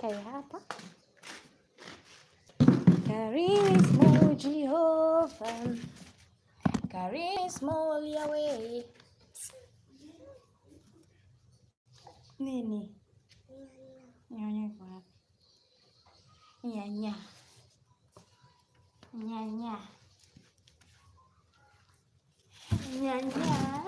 Kae hapa. Karisma Jehovah, Karisma Yahweh. Nini? Nyanya kwa. Nyanya. Nyanya. Nyanya.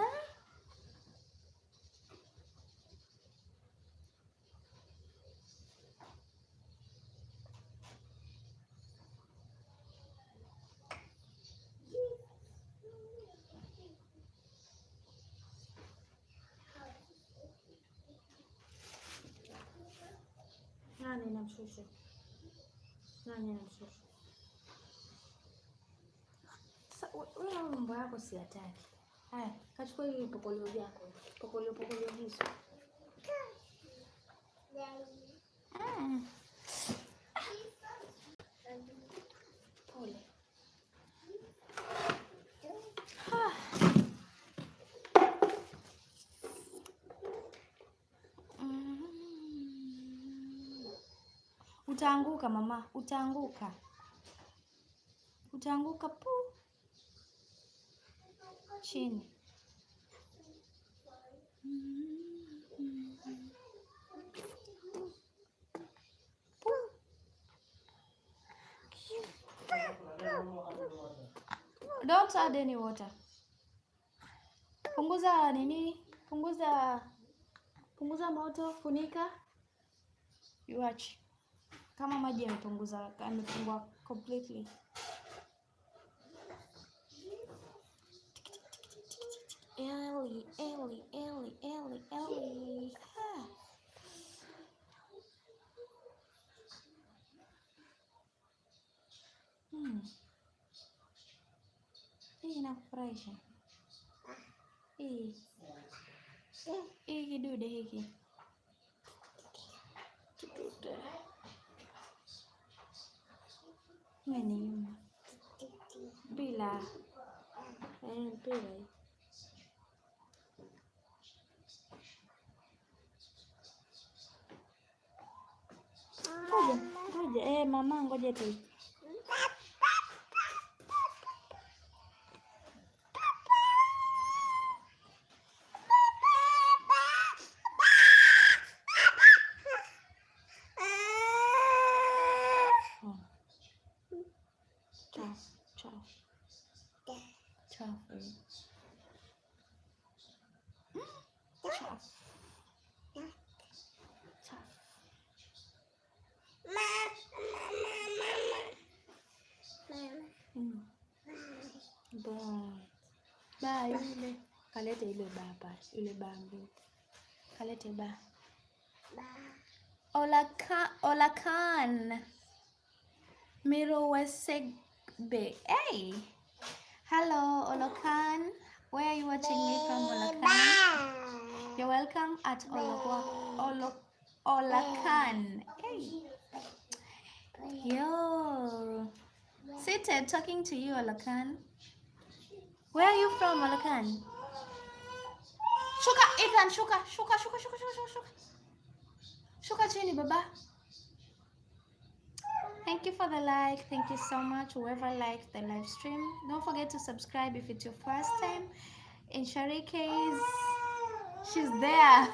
Nani namshusha? Nani namshusha? Sasa wewe mambo yako si hataki. Haya, kachukua hili pokolio yako. Pokolio hizo. Pole. Utaanguka mama, utaanguka. Utaanguka pu. Chini. Don't add any water. Punguza nini? Punguza moto, funika. You watch. Kama maji yamepungua completely. Ellie. Hii inakufurahisha. Hii kidude hiki. Kidude. Nini? Bila. Bila. Ngoja. Mama ngoja tu. Ba yule kalete ile baba, ile bambi. Kalete ba. Olakan. Miro Wesegbe. Hey. Hello Olakan. Where are you watching me from, Olakan? You're welcome at Olakan. Hey. Yo. Seated talking to you, Olakan. Where are you from, Olakan? Shuka, Ethan, shuka. Shuka chini, baba. Thank you for the like. Thank you so much, whoever liked the live stream. Don't forget to subscribe if it's your first time. In Sharike's, she's there.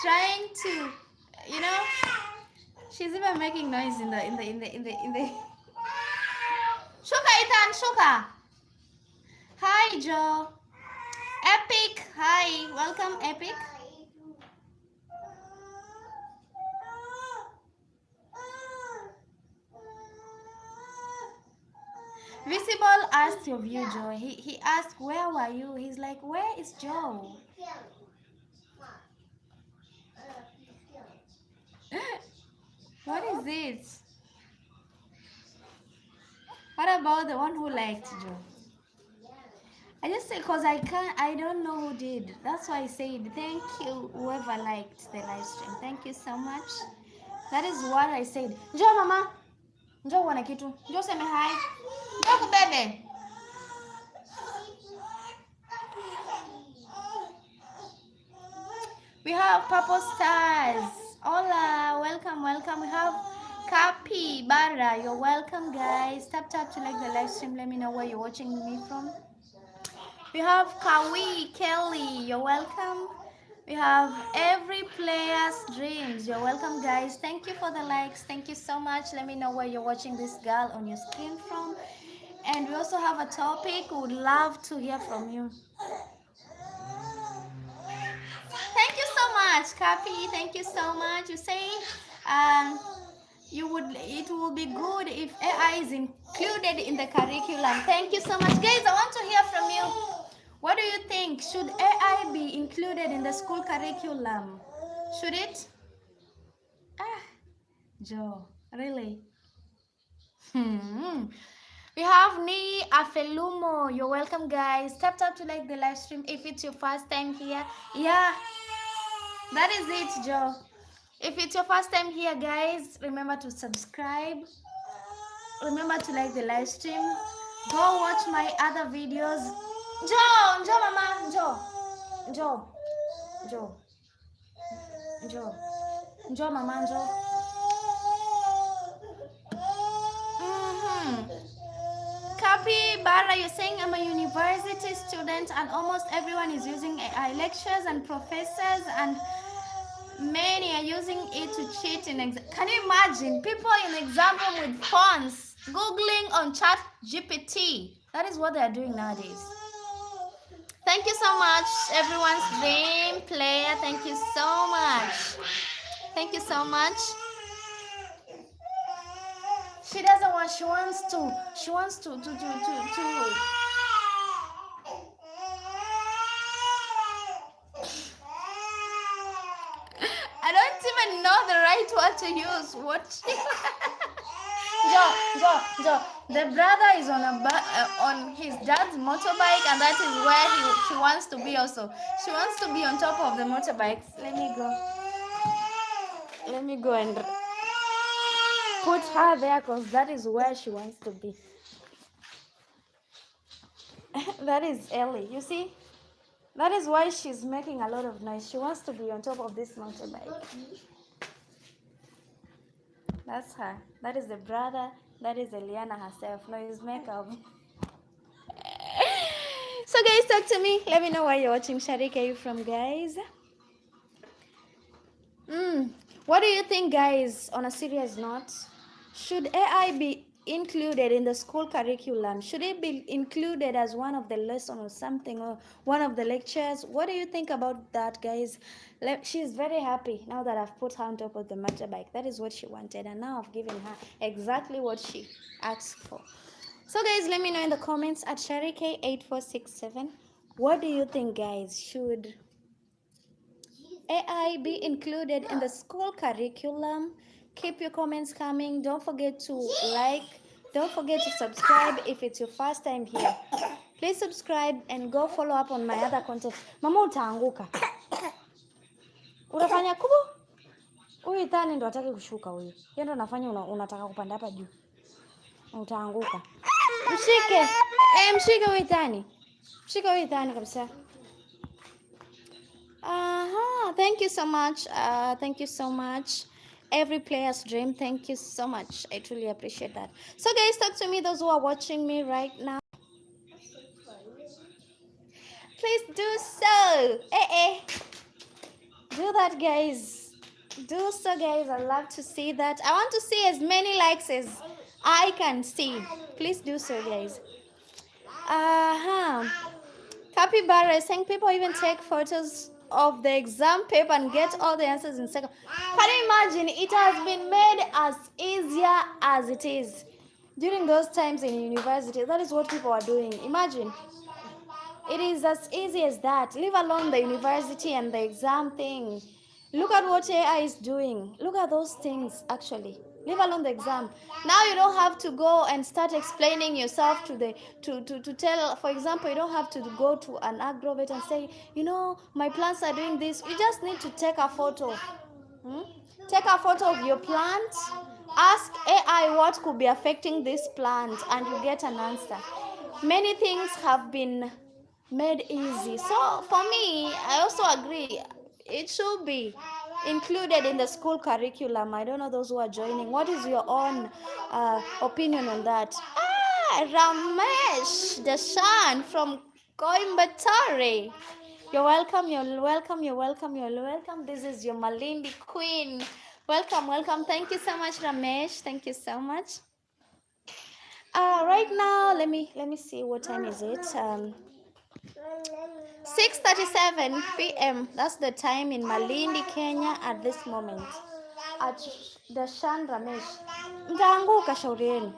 Trying to, she's even making noise in the Shuka, Ethan, Shuka. Hi, Joe. Epic, hi. Welcome, Epic. Visible asked your view, Joe. He asked, where were you? He's like, where is Joe? What is it? What about the one who liked Joe? I just said because I don't know who did. That's why I said thank you whoever liked the live stream. Thank you so much. That is what I said. Njoo mama. Njoo uone kitu. Njoo seme hi. Njoo kubebe. We have Purple Stars. Hola, welcome, welcome. We have Kapi Bara. You're welcome, guys. Tap to like the live stream. Let me know where you're watching me from. We have Kawi Kelly. You're welcome. We have Every Player's Dreams. You're welcome, guys. Thank you for the likes. Thank you so much. Let me know where you're watching this girl on your screen from. And we also have a topic. We would love to hear from you. Thank you so much, Kapi. Thank you so much. You say it will be good if AI is included in the curriculum. Thank you so much, guys. I want to hear from you. What do you think? Should AI be included in the school curriculum? Should it? Joe, really? We have Ni Afelumo. You're welcome, guys. Tap to like the live stream if it's your first time here. Yeah, that is it, Joe. If it's your first time here, guys, remember to subscribe. Remember to like the live stream. Go watch my other videos. Joe, mama, Joe, mama, Joe. Kapi Bara, you're saying I'm a university student and almost everyone is using AI. Lecturers and professors and many are using it to cheat in exam. Can you imagine people in exam room with phones googling on chat GPT? That is what they are doing nowadays. Thank you so much, everyone's dream player. Thank you so much. Thank you so much. She doesn't want, she wants to I don't even know the right word to use. What? Joe. The brother is on his dad's motorbike, and that is where she wants to be also. She wants to be on top of the motorbike. Let me go and put her there because that is where she wants to be. That is Ellie. You see? That is why she's making a lot of noise. She wants to be on top of this motorbike. That's her. That is the brother. That is Eliana herself. No, it's makeup. So guys, talk to me. Let me know where you're watching. Sharika, are you from, guys? What do you think, guys? On a serious note, should AI be included in the school curriculum? Should it be included as one of the lessons or something, or one of the lectures? What do you think about that, guys? She's very happy now that I've put her on top of the motorbike. That is what she wanted, and now I've given her exactly what she asked for. So guys, let me know in the comments at Sharike8467. What do you think, guys? Should AI be included in the school curriculum? Keep your comments coming. Don't forget to like. Don't forget to subscribe if it's your first time here. Please subscribe and go follow up on my other content. Mama utaanguka. Unafanya kubu? Huyu Ithani ndo hataki kushuka huyu. Yeye ndo anafanya unataka kupanda hapa juu. Utaanguka. Mshike. Mshike huyu Ithani. Mshike huyu Ithani kabisa. Thank you so much. Thank you so much. Every player's dream. Thank you so much. I truly appreciate that. So guys, talk to me, those who are watching me right now. Please do so. Do that, guys. Do so, guys. I love to see that. I want to see as many likes as I can see. Please do so, guys. Capybara is saying people even take photos of the exam paper and get all the answers in seconds. Can you imagine? It has been made as easier as it is. During those times in university, that is what people are doing. Imagine. It is as easy as that. Leave alone the university and the exam thing. Look at what AI is doing. Look at those things, actually. Leave alone the exam. Now you don't have to go and start explaining yourself to tell, for example, you don't have to go to an agrovet and say, you know, my plants are doing this. You just need to take a photo. Take a photo of your plant. Ask AI what could be affecting this plant and you get an answer. Many things have been made easy. So for me, I also agree. It should be included in the school curriculum. I don't know those who are joining. What is your own opinion on that? Ah, Ramesh Dashan from Coimbatore. You're welcome, you're welcome, you're welcome, you're welcome. This is your Malindi Queen. Welcome, welcome. Thank you so much, Ramesh. Thank you so much. Right now, let me see what time is it. 6:37 p.m. That's the time in Malindi, Kenya at this moment. At Dashan Ramesh. Mtaanguka shauri yenu.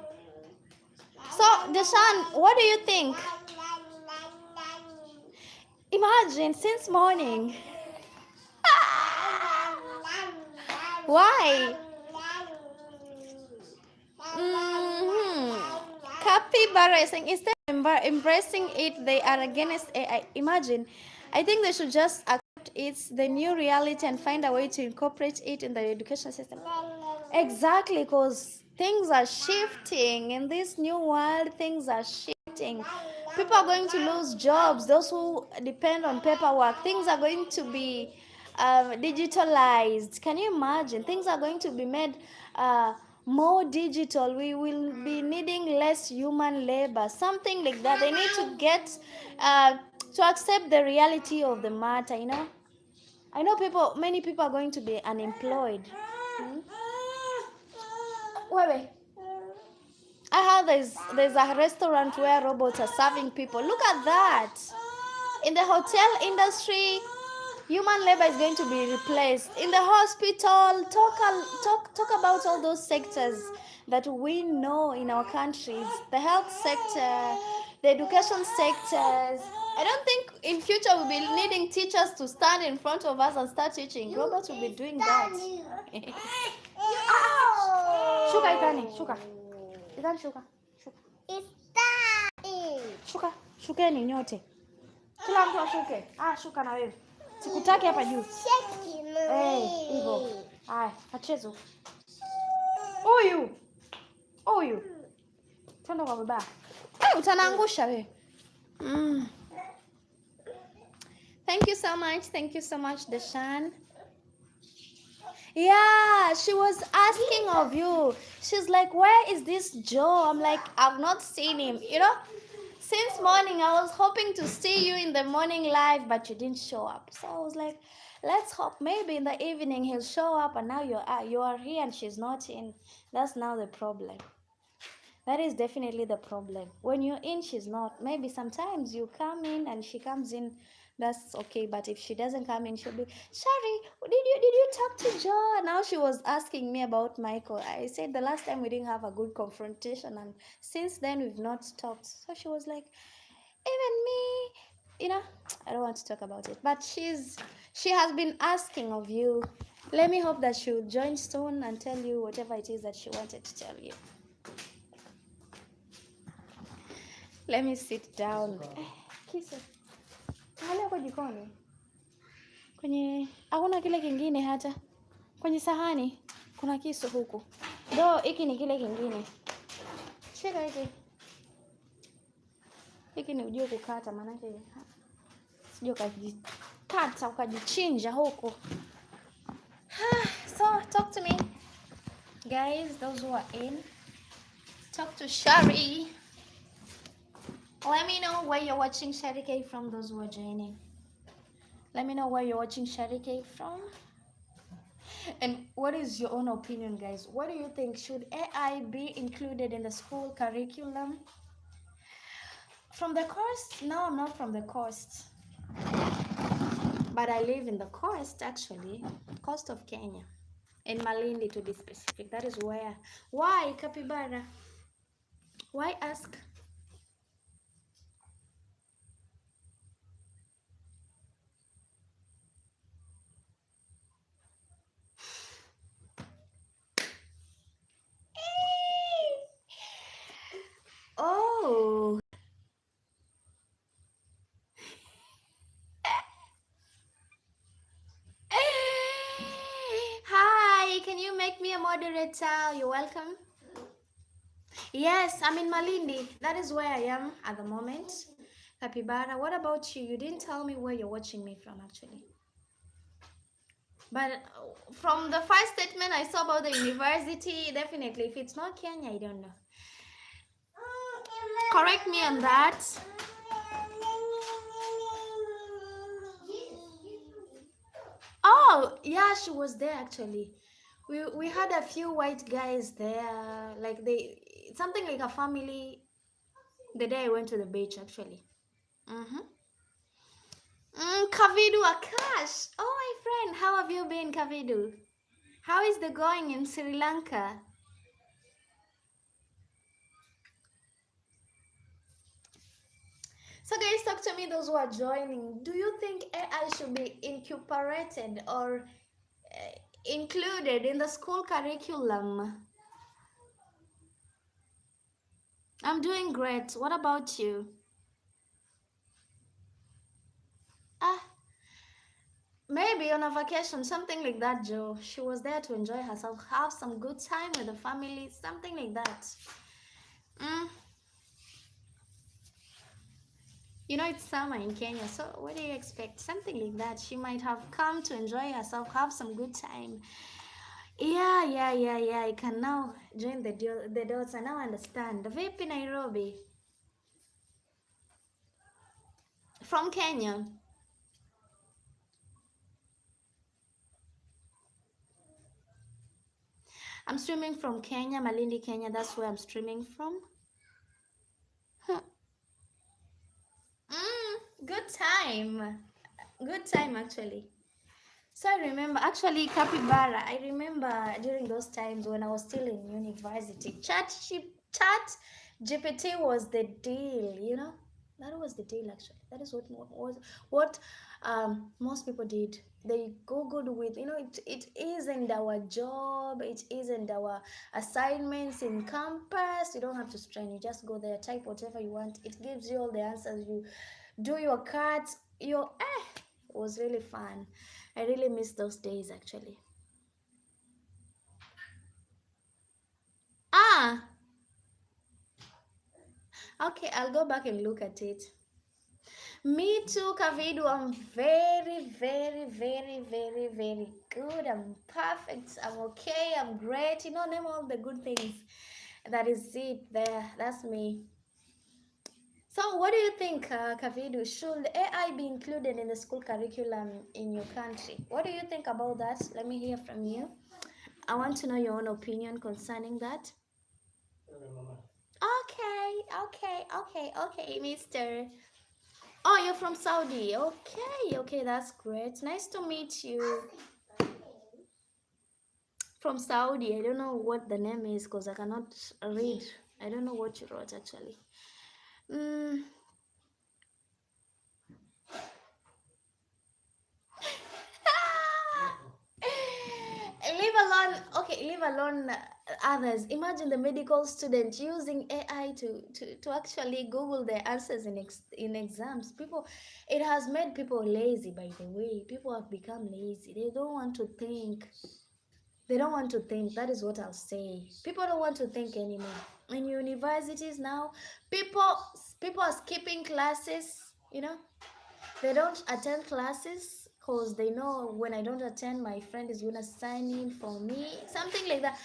So, Dashan, what do you think? Imagine since morning. Why? Capybara is saying instead of embracing it, they are against AI. Imagine, I think they should just accept it's the new reality and find a way to incorporate it in the education system. Exactly, because things are shifting in this new world. Things are shifting. People are going to lose jobs. Those who depend on paperwork, things are going to be digitalized. Can you imagine? Things are going to be made more digital. We will be needing less human labor, something like that. They need to get to accept the reality of the matter. I know many people are going to be unemployed. Wait. I heard there's a restaurant where robots are serving people. Look at that. In the hotel industry, human labor is going to be replaced. In the hospital, talk about all those sectors that we know in our countries. The health sector, the education sectors. I don't think in future we'll be needing teachers to stand in front of us and start teaching. Robots will be doing that. Shuka ikani, shuka. Ikani shuka. Shuka, shukeni nyote. Kila mtu ashuke. Shuka na wewe. Sikutaki hapa juu. Hivyo. Haya, achezo. Huyu. Twende kwa baba. Utanaangusha wewe. Thank you so much, Dashan. Yeah, she was asking of you. She's like, where is this Joe? I'm like, I've not seen him. Since morning, I was hoping to see you in the morning live, but you didn't show up. So I was like, let's hope maybe in the evening he'll show up, and now you are here and she's not in. That's now the problem. That is definitely the problem. When you're in, she's not. Maybe sometimes you come in and she comes in. That's okay. But if she doesn't come in, she'll be, Shari, did you talk to Joe? Now she was asking me about Michael. I said the last time we didn't have a good confrontation, and since then we've not talked. So she was like, even me, I don't want to talk about it. But she has been asking of you. Let me hope that she'll join soon and tell you whatever it is that she wanted to tell you. Let me sit down. Kisu. Angalia kwa jikoni. Hakuna kile kingine hata. Kwenye sahani kuna kisu huku. Hiki ni kile kingine. Shika hiki. Hiki ni ujue kukata maana yake. Sijui ukajikata ukajichinja huku. So talk to me. Guys, those who are in. Talk to Shari. Let me know where you're watching Shari K from, those who are joining. Let me know where you're watching Shari K from. And what is your own opinion, guys? What do you think? Should AI be included in the school curriculum? From the coast? No, I'm not from the coast. But I live in the coast, actually. Coast of Kenya. In Malindi, to be specific. That is where. Why, Capybara? Why ask? Oh. Hi, can you make me a moderator? You're welcome. Yes, I'm in Malindi. That is where I am at the moment. Capybara, what about you? You didn't tell me where you're watching me from, actually. But from the first statement I saw about the university, definitely, if it's not Kenya, I don't know. Correct me on that. Oh, yeah, she was there actually. We had a few white guys there, like something like a family. The day I went to the beach, actually. Mm-hmm. Kavidu Akash. Oh, my friend, how have you been, Kavidu? How is the going in Sri Lanka? So guys, talk to me, those who are joining. Do you think AI should be incorporated or included in the school curriculum? I'm doing great. What about you? Ah, maybe on a vacation, something like that, Joe. She was there to enjoy herself, have some good time with the family, something like that. Mm. You know, it's summer in Kenya, so what do you expect? Something like that. She might have come to enjoy herself, have some good time. Yeah. I can now join the dots. I now understand. Vipi Nairobi? From Kenya. I'm streaming from Kenya, Malindi, Kenya. That's where I'm streaming from. Good time. Good time, actually. So I remember, actually, Capybara, I remember during those times when I was still in university, chat GPT was the deal, you know? That was the deal, actually. That is what most people did. They googled with, you know, it isn't our job, it isn't our assignments in campus. You don't have to strain. You just go there, type whatever you want. It gives you all the answers. You do your cards. It was really fun. I really miss those days, actually. Ah, okay, I'll go back and look at it. Me too, Kavidu. I'm very good. I'm perfect. I'm okay. I'm great. You know, name all the good things. That is it there. That's me. So what do you think, Kavidu? Should AI be included in the school curriculum in your country? What do you think about that? Let me hear from you. I want to know your own opinion concerning that. Okay, mister. Oh, you're from Saudi. Okay, that's great. Nice to meet you. From Saudi. I don't know what the name is because I cannot read. I don't know what you wrote, actually. Leave alone others. Imagine the medical student using AI to actually Google their answers in exams. It has made people lazy, by the way. People have become lazy. They don't want to think. They don't want to think. That is what I'll say. People don't want to think anymore. In universities now, people are skipping classes, you know. They don't attend classes because they know when I don't attend, my friend is gonna sign in for me, something like that.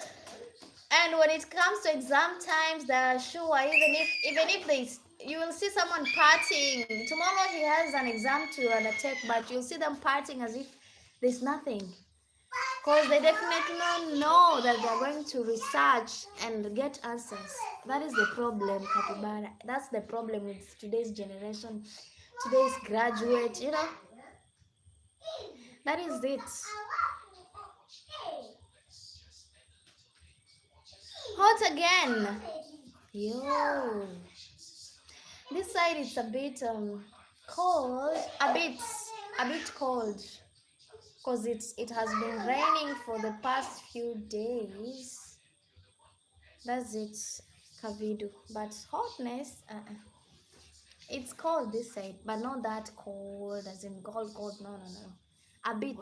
And when it comes to exam times, they're sure even if you will see someone partying tomorrow. He has an exam to undertake, but you'll see them partying as if there's nothing, because they definitely know that they're going to research and get answers. That is the problem, Kapibara. That's the problem with today's generation, today's graduate, you know. That is it. Hot again. Yo. This side it's a bit cold. A bit cold. Because it has been raining for the past few days. That's it, Kavidu. But hotness, it's cold this side, but not that cold as in cold. No. A bit.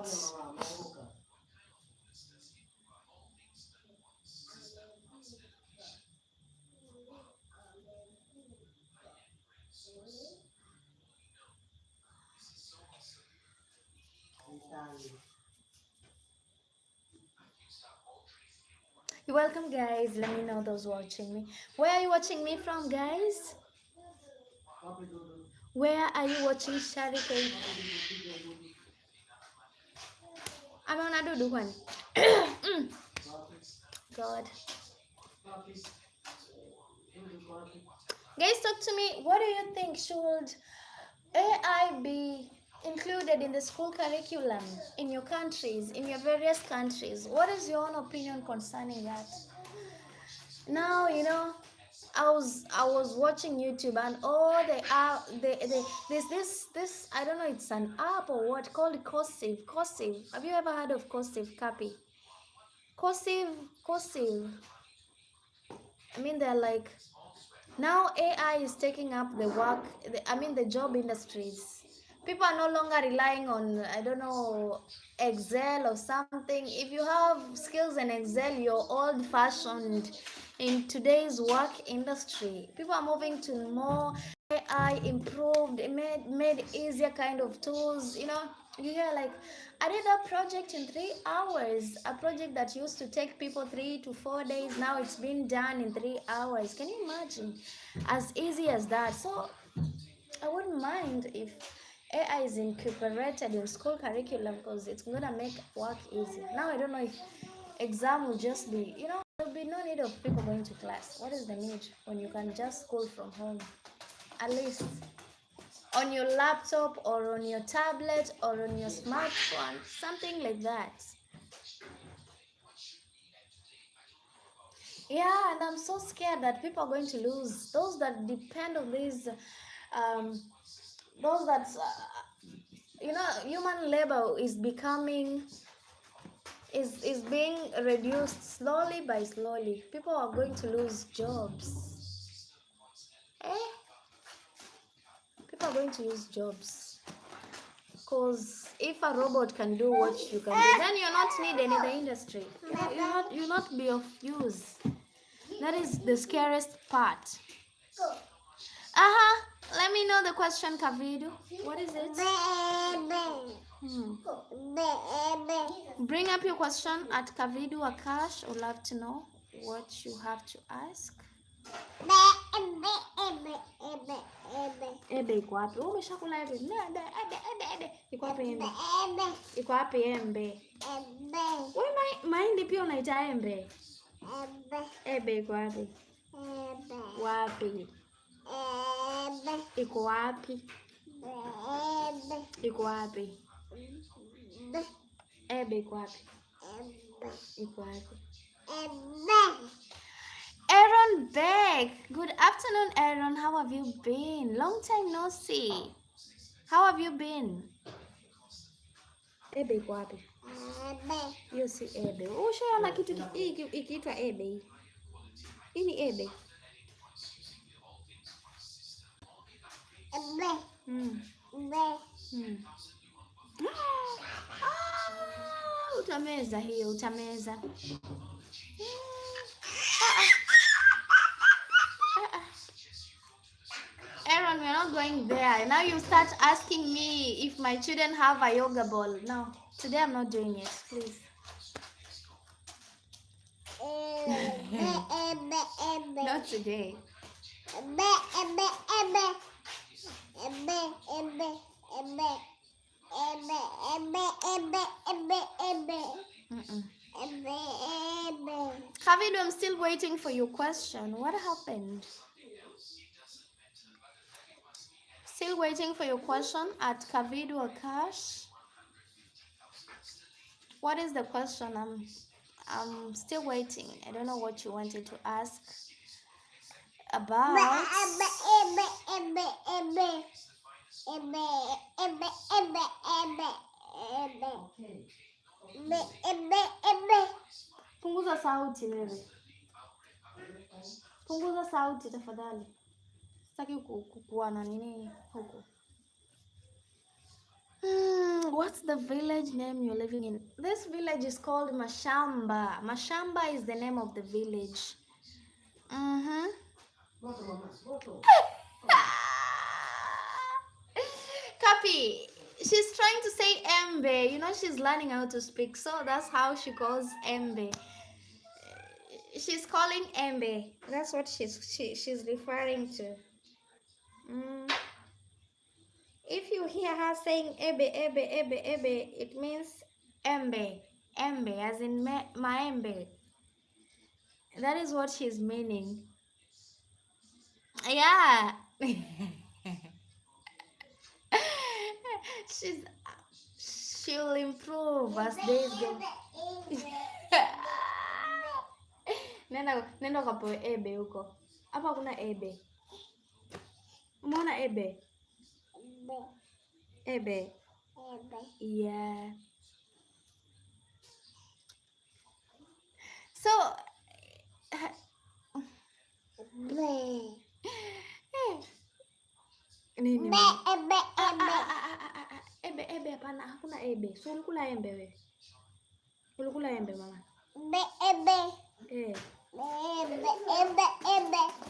Welcome, guys. Let me know those watching me. Where are you watching me from, guys? Where are you watching Sharika? I'm on a do one. God. Guys, talk to me. What do you think? Should AI be included in the school curriculum in your countries, in your various countries? What is your own opinion concerning that? Now, I was watching YouTube, and there's this, I don't know, it's an app or what, called Cosive. Have you ever heard of Cosive, Cappy? Cosive. I mean, they're like, now AI is taking up the job industries. People are no longer relying on, I don't know, Excel or something. If you have skills in Excel, you're old fashioned in today's work industry. People are moving to more AI improved, made easier kind of tools. You hear like, I did a project in 3 hours. A project that used to take people 3 to 4 days, now it's been done in 3 hours. Can you imagine? As easy as that. So I wouldn't mind if AI is incorporated in school curriculum, because it's gonna make work easier. Now I don't know if exam will just be, there'll be no need of people going to class. What is the need when you can just school from home? At least on your laptop or on your tablet or on your smartphone, something like that. Yeah, and I'm so scared that people are going to lose. Those that depend on these, those that, human labor is being reduced slowly by slowly. People are going to lose jobs. People are going to lose jobs. Because if a robot can do what you can do, then you're not needed in the industry. You'll not be of use. That is the scariest part. Let me know the question, Kavidu. What is it? Bring up your question at Kavidu Akash. I'd love to know what you have to ask. Ebe iko wapi? Wewe umeshakula ebe? Iko wapi embe? Iko wapi embe? Wewe mahindi pia unaita embe? Ebe iko wapi? Wapi? Iko wapi? Iko wapi? Ebe iko wapi? Iko wapi? Aaron Beck. Good afternoon, Aaron. How have you been? Long time no see. How have you been? Ebe iko wapi? Hiyo si ebe. Ushaona kitu ikiitwa ebe? Hii ni ebe. Utameza hiyo, utameza. Aaron, we're not going there. Now you start asking me if my children have a yoga ball. No, today I'm not doing it, please. Not today. Kavidu, I'm still waiting for your question. What happened? Still waiting for your question at Kavidu Akash. What is the question? I'm still waiting. I don't know what you wanted to ask about. Punguza sauti wewe. Punguza sauti tafadhali. Sitaki kuwa na nini huko. What's the village name you're living in? This village is called Mashamba. Mashamba is the name of the village. Copy. She's trying to say Embe. She's learning how to speak, so that's how she calls Embe. she's calling Embe. That's what she's referring to. Mm. If you hear her saying Ebe, Ebe, Ebe, Ebe, it means Embe. Embe, as in Maembe. That is what she's meaning. Yeah. She'll improve as days go. Nenda ukapewe Ebe huko. Hapa kuna Ebe. Umeona Ebe? Ebe. Yeah. So nini? Ebe hapana, hakuna Ebe. So ulikula embe wewe. Ulikula embe mama.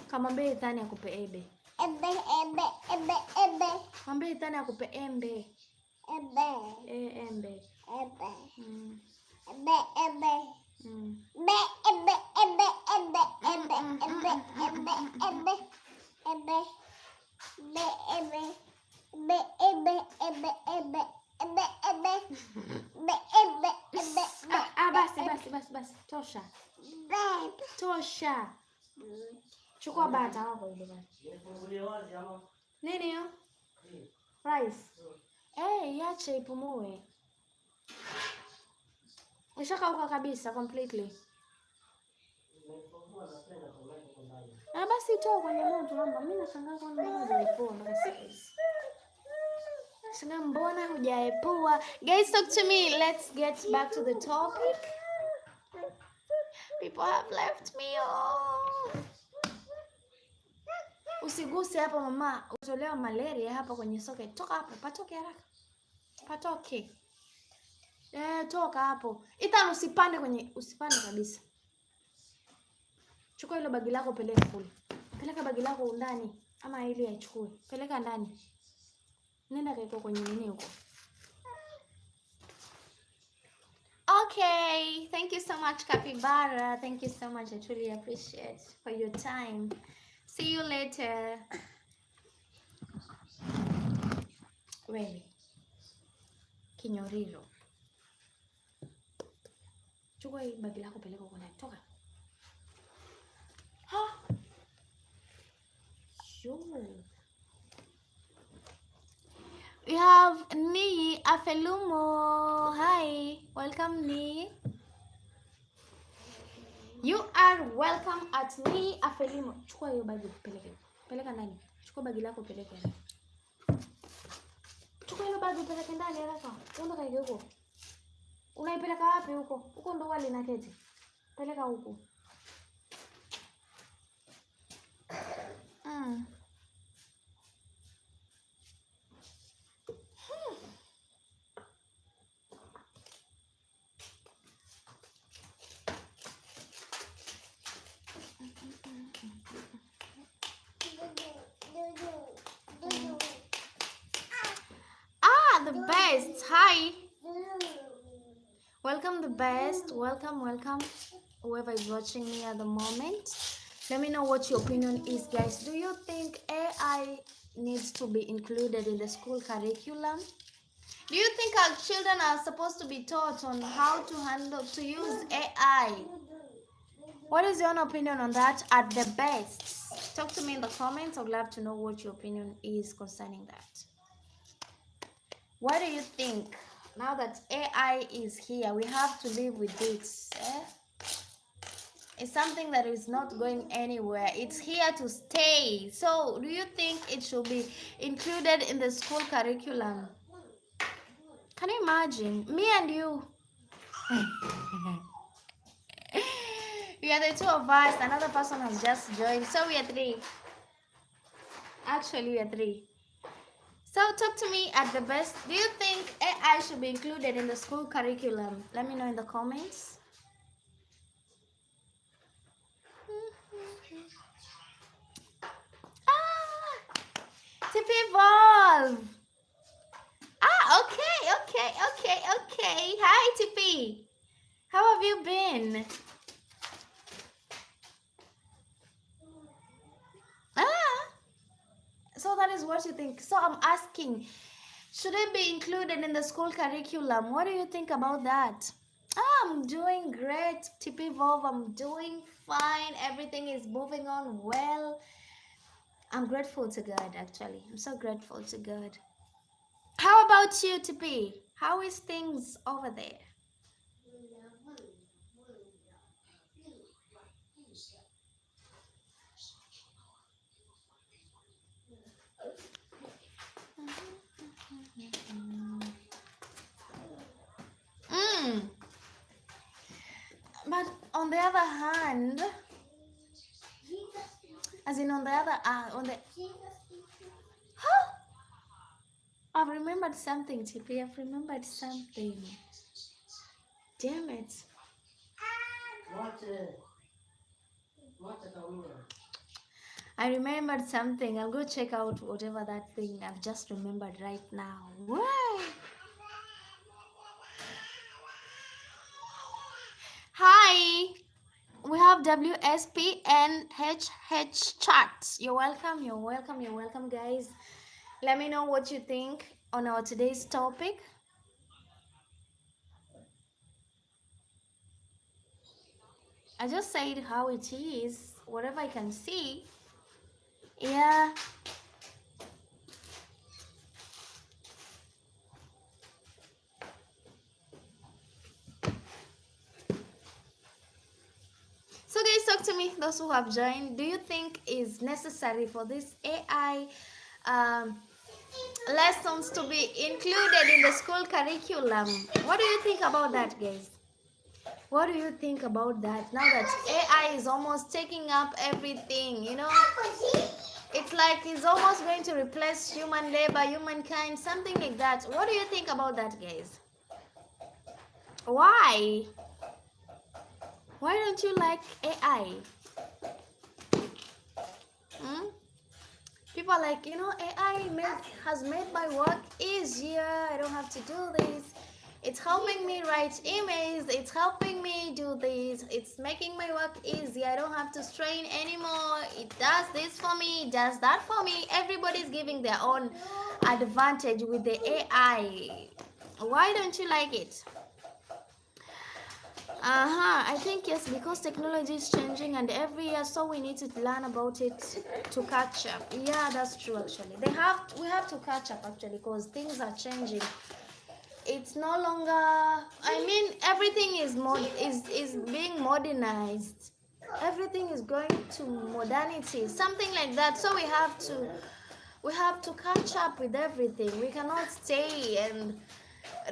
Kamwambie Ithani akupe Ebe. Mwambie Ithani akupe embe. Embe. Basi. Tosha. Chukua bata wako ile bana. Nini hiyo? Rice. Iache ipumue. Ushakauka kabisa completely. Basi toa kwenye moto mama. Mimi nashangaa kwa nini hujaepua mpaka sasa. Sina mbona hujaepua. Guys, talk to me. Let's get back to the topic. People have left me off. Usiguse hapa mama. Utolewa malaria hapa kwenye socket. Toka hapo. Patoke haraka. Patoke. Toka hapo. Ita usipande kabisa. Chukua ile bagi lako peleka kule. Peleka bagi lako ndani ama ili aichukue. Peleka ndani. Nenda kaiko kwenye nini huko. Okay, thank you so much Capybara. Thank you so much. I truly appreciate for your time. See you later. Wewe. Kinyoriro. Chukua hii bagi lako peleka kule. Toka. Sure. We have Ni Afelumo. Hi, welcome Ni. You are welcome at Ni Afelumo. Chukua hiyo bagi peleka ndani. Chukua bagi lako peleka ndani. Chukua hiyo bagi peleka ndani haraka. Ondoka huko. Unaipeleka wapi huko? Huko ndo wali na keti. Peleka huko. The best. Hi. Welcome the best. Welcome. Whoever is watching me at the moment. Let me know what your opinion is, guys. Do you think AI needs to be included in the school curriculum? Do you think our children are supposed to be taught on how to use AI? What is your opinion on that at the best? Talk to me in the comments. I would love to know what your opinion is concerning that. What do you think? Now that AI is here, we have to live with it. It's something that is not going anywhere. It's here to stay. So, do you think it should be included in the school curriculum? Can you imagine? Me and you. We are the two of us. Another person has just joined. So, we are three. Actually, we are three. So talk to me at the best. Do you think AI should be included in the school curriculum? Let me know in the comments. TP Evolve. Okay. Hi TP. How have you been? So that is what you think. So I'm asking, should it be included in the school curriculum? What do you think about that? I'm doing great, TP Vov. I'm doing fine. Everything is moving on well. I'm grateful to God, actually. I'm so grateful to God. How about you, TP? How is things over there? Mm. But on the other hand, as in on the, huh? I've remembered something, TP. I've remembered something. Damn it. I remembered something. I'll go check out whatever that thing I've just remembered right now. Why? Hi. We have WSP and HH charts. You're welcome. You're welcome. You're welcome, guys. Let me know what you think on our today's topic. I just said how it is, whatever I can see. Yeah. So guys, talk to me, those who have joined. Do you think is necessary for this AI lessons to be included in the school curriculum? What do you think about that, guys? What do you think about that? Now that AI is almost taking up everything, you know? It's like it's almost going to replace human labor, humankind, something like that. What do you think about that, guys? Why? Why don't you like AI? Hmm? People are like, you know, AI has made my work easier. I don't have to do this. It's helping me write emails. It's helping me do this. It's making my work easy. I don't have to strain anymore. It does this for me. It does that for me. Everybody's giving their own advantage with the AI. Why don't you like it? I think yes, because technology is changing and every year, so we need to learn about it to catch up. Yeah, that's true actually. We have to catch up actually because things are changing. It's no longer, I mean, everything is being modernized. Everything is going to modernity, something like that. So we have to catch up with everything. We cannot stay and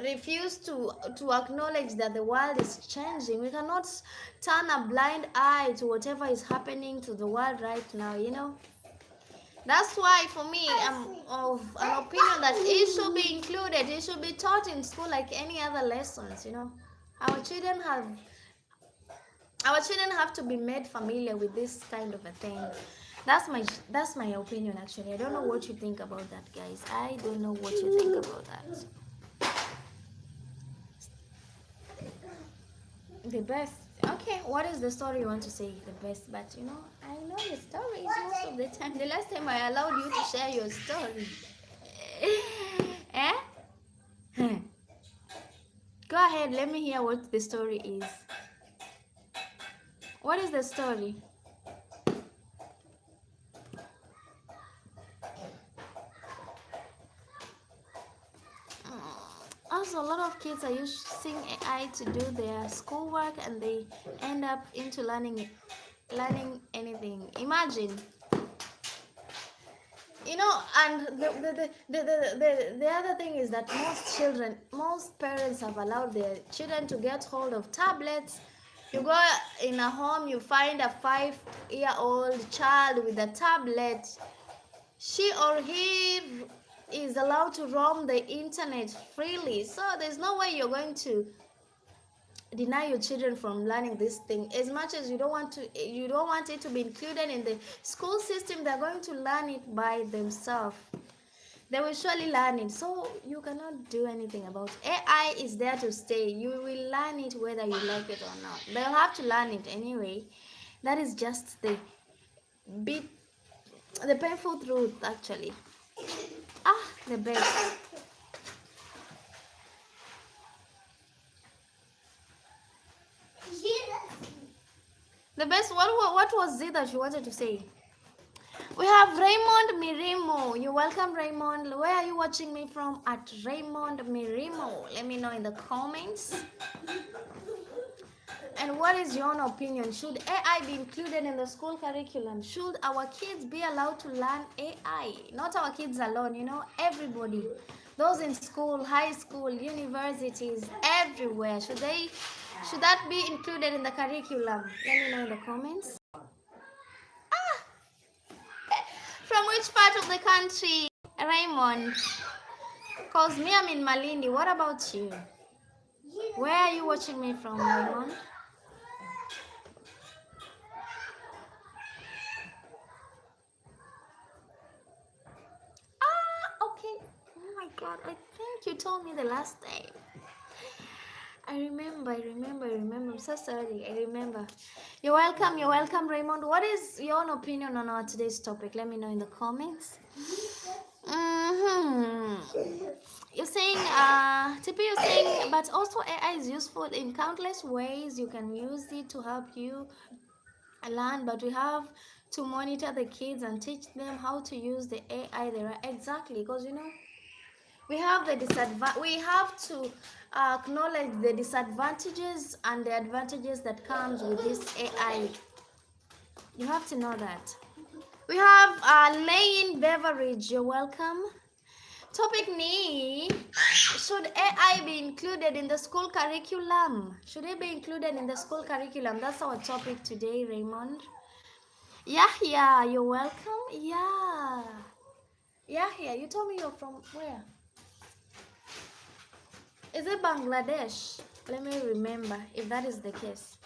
refuse to acknowledge that the world is changing. We cannot turn a blind eye to whatever is happening to the world right now, you know. That's why for me I'm of an opinion that it should be included. It should be taught in school like any other lessons, you know. Our children have to be made familiar with this kind of a thing. That's my opinion actually. I don't know what you think about that, guys. I don't know what you think about that. The best. Okay, what is the story you want to say? The best, but you know, I know your stories most of the time. The last time I allowed you to share your story. Eh? Go ahead, let me hear what the story is. What is the story? Also, a lot of kids are using AI to do their schoolwork and they end up into learning anything. Imagine, you know, and the other thing is that most parents have allowed their children to get hold of tablets. You go in a home, you find a 5-year-old child with a tablet. She or he is allowed to roam the internet freely. So there's no way you're going to deny your children from learning this thing. As much as you don't want it to be included in the school system, they're going to learn it by themselves. They will surely learn it. So you cannot do anything about it. AI is there to stay. You will learn it whether you like it or not. They'll have to learn it anyway. That is just the bit The painful truth, actually. Ah, the best. The best. What was it that you wanted to say? We have Raymond Mirimo. You're welcome, Raymond. Where are you watching me from? At Raymond Mirimo. Let me know in the comments. And what is your own opinion? Should AI be included in the school curriculum? Should our kids be allowed to learn AI? Not our kids alone, you know, everybody. Those in school, high school, universities, everywhere. Should that be included in the curriculum? Let me know in the comments. From which part of the country, Raymond? Because me, I'm in Malindi. What about you? Where are you watching me from, Raymond? Ah, okay. Oh my God, I think you told me the last time. I remember. I'm so sorry. I remember. You're welcome, Raymond. What is your own opinion on our today's topic? Let me know in the comments. You're saying, TP, you're saying, but also AI is useful in countless ways. You can use it to help you learn, but we have to monitor the kids and teach them how to use the AI. Exactly, because you know we have we have to acknowledge the disadvantages and the advantages that comes with this AI. You have to know that. We have Lane Beverage. You're welcome. Topic ni, should AI be included in the school curriculum? Should it be included in the school curriculum? That's our topic today, Raymond. Yahya, you're welcome. Yeah. Yahya, you told me you're from where? Is it Bangladesh? Let me remember if that is the case.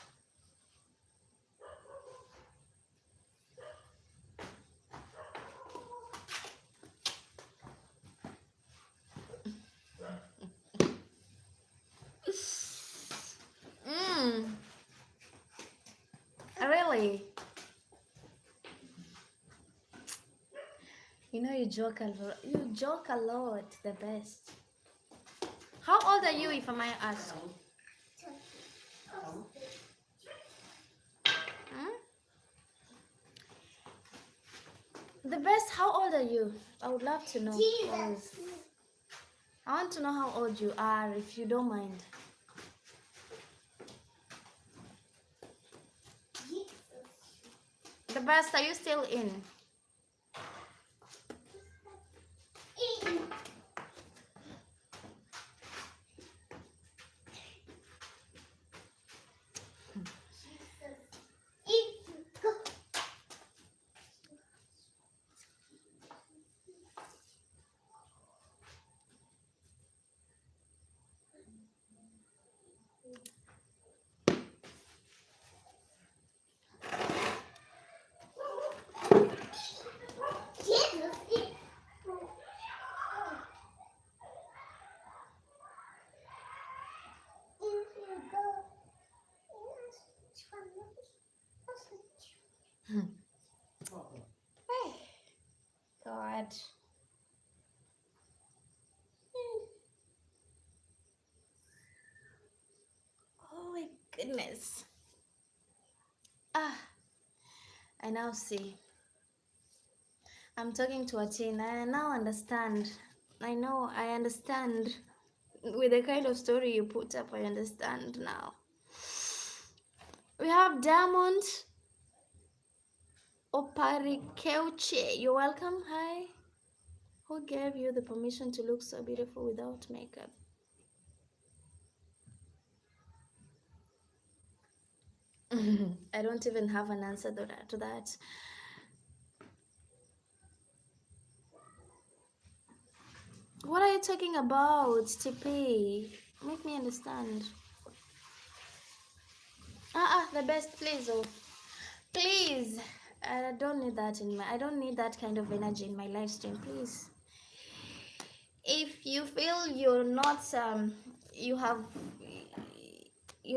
Really? You know you joke a lot. You joke a lot. The best. How old are you, if I may ask? Hmm? The best. How old are you? I would love to know. Please. I want to know how old you are, if you don't mind. The best. Are you still in? God. Oh my goodness. Ah, I now see. I'm talking to a teen. I now understand. I understand. With the kind of story you put up, I understand now. We have Diamond Oparikeuche. You're welcome. Hi. Who gave you the permission to look so beautiful without makeup? I don't even have an answer to that. What are you talking about, TP? Make me understand. The best, please. Oh, please. I don't need that I don't need that kind of energy in my live stream, please. If you feel you're not you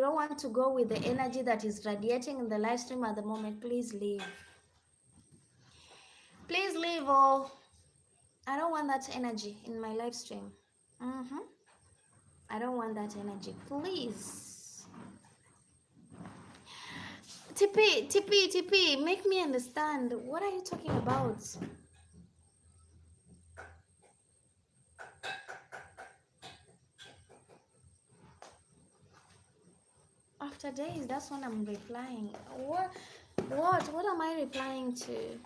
don't want to go with the energy that is radiating in the live stream at the moment, please leave. Please leave, oh. I don't want that energy in my live stream. I don't want that energy. Please. TP, make me understand. What are you talking about? After days, that's when I'm replying. What am I replying to?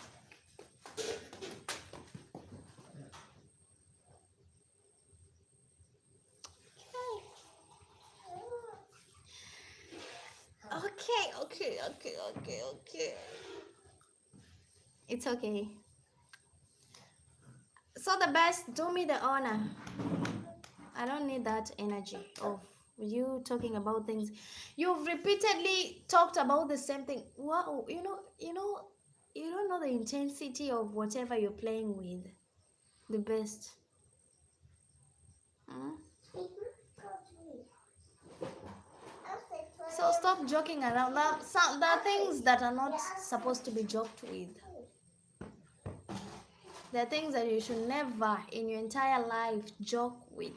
Okay. It's okay. So the best, do me the honor. I don't need that energy of you talking about things. You've repeatedly talked about the same thing. Wow, you don't know the intensity of whatever you're playing with. The best. So stop joking around. There are things that are not supposed to be joked with. There are things that you should never in your entire life joke with.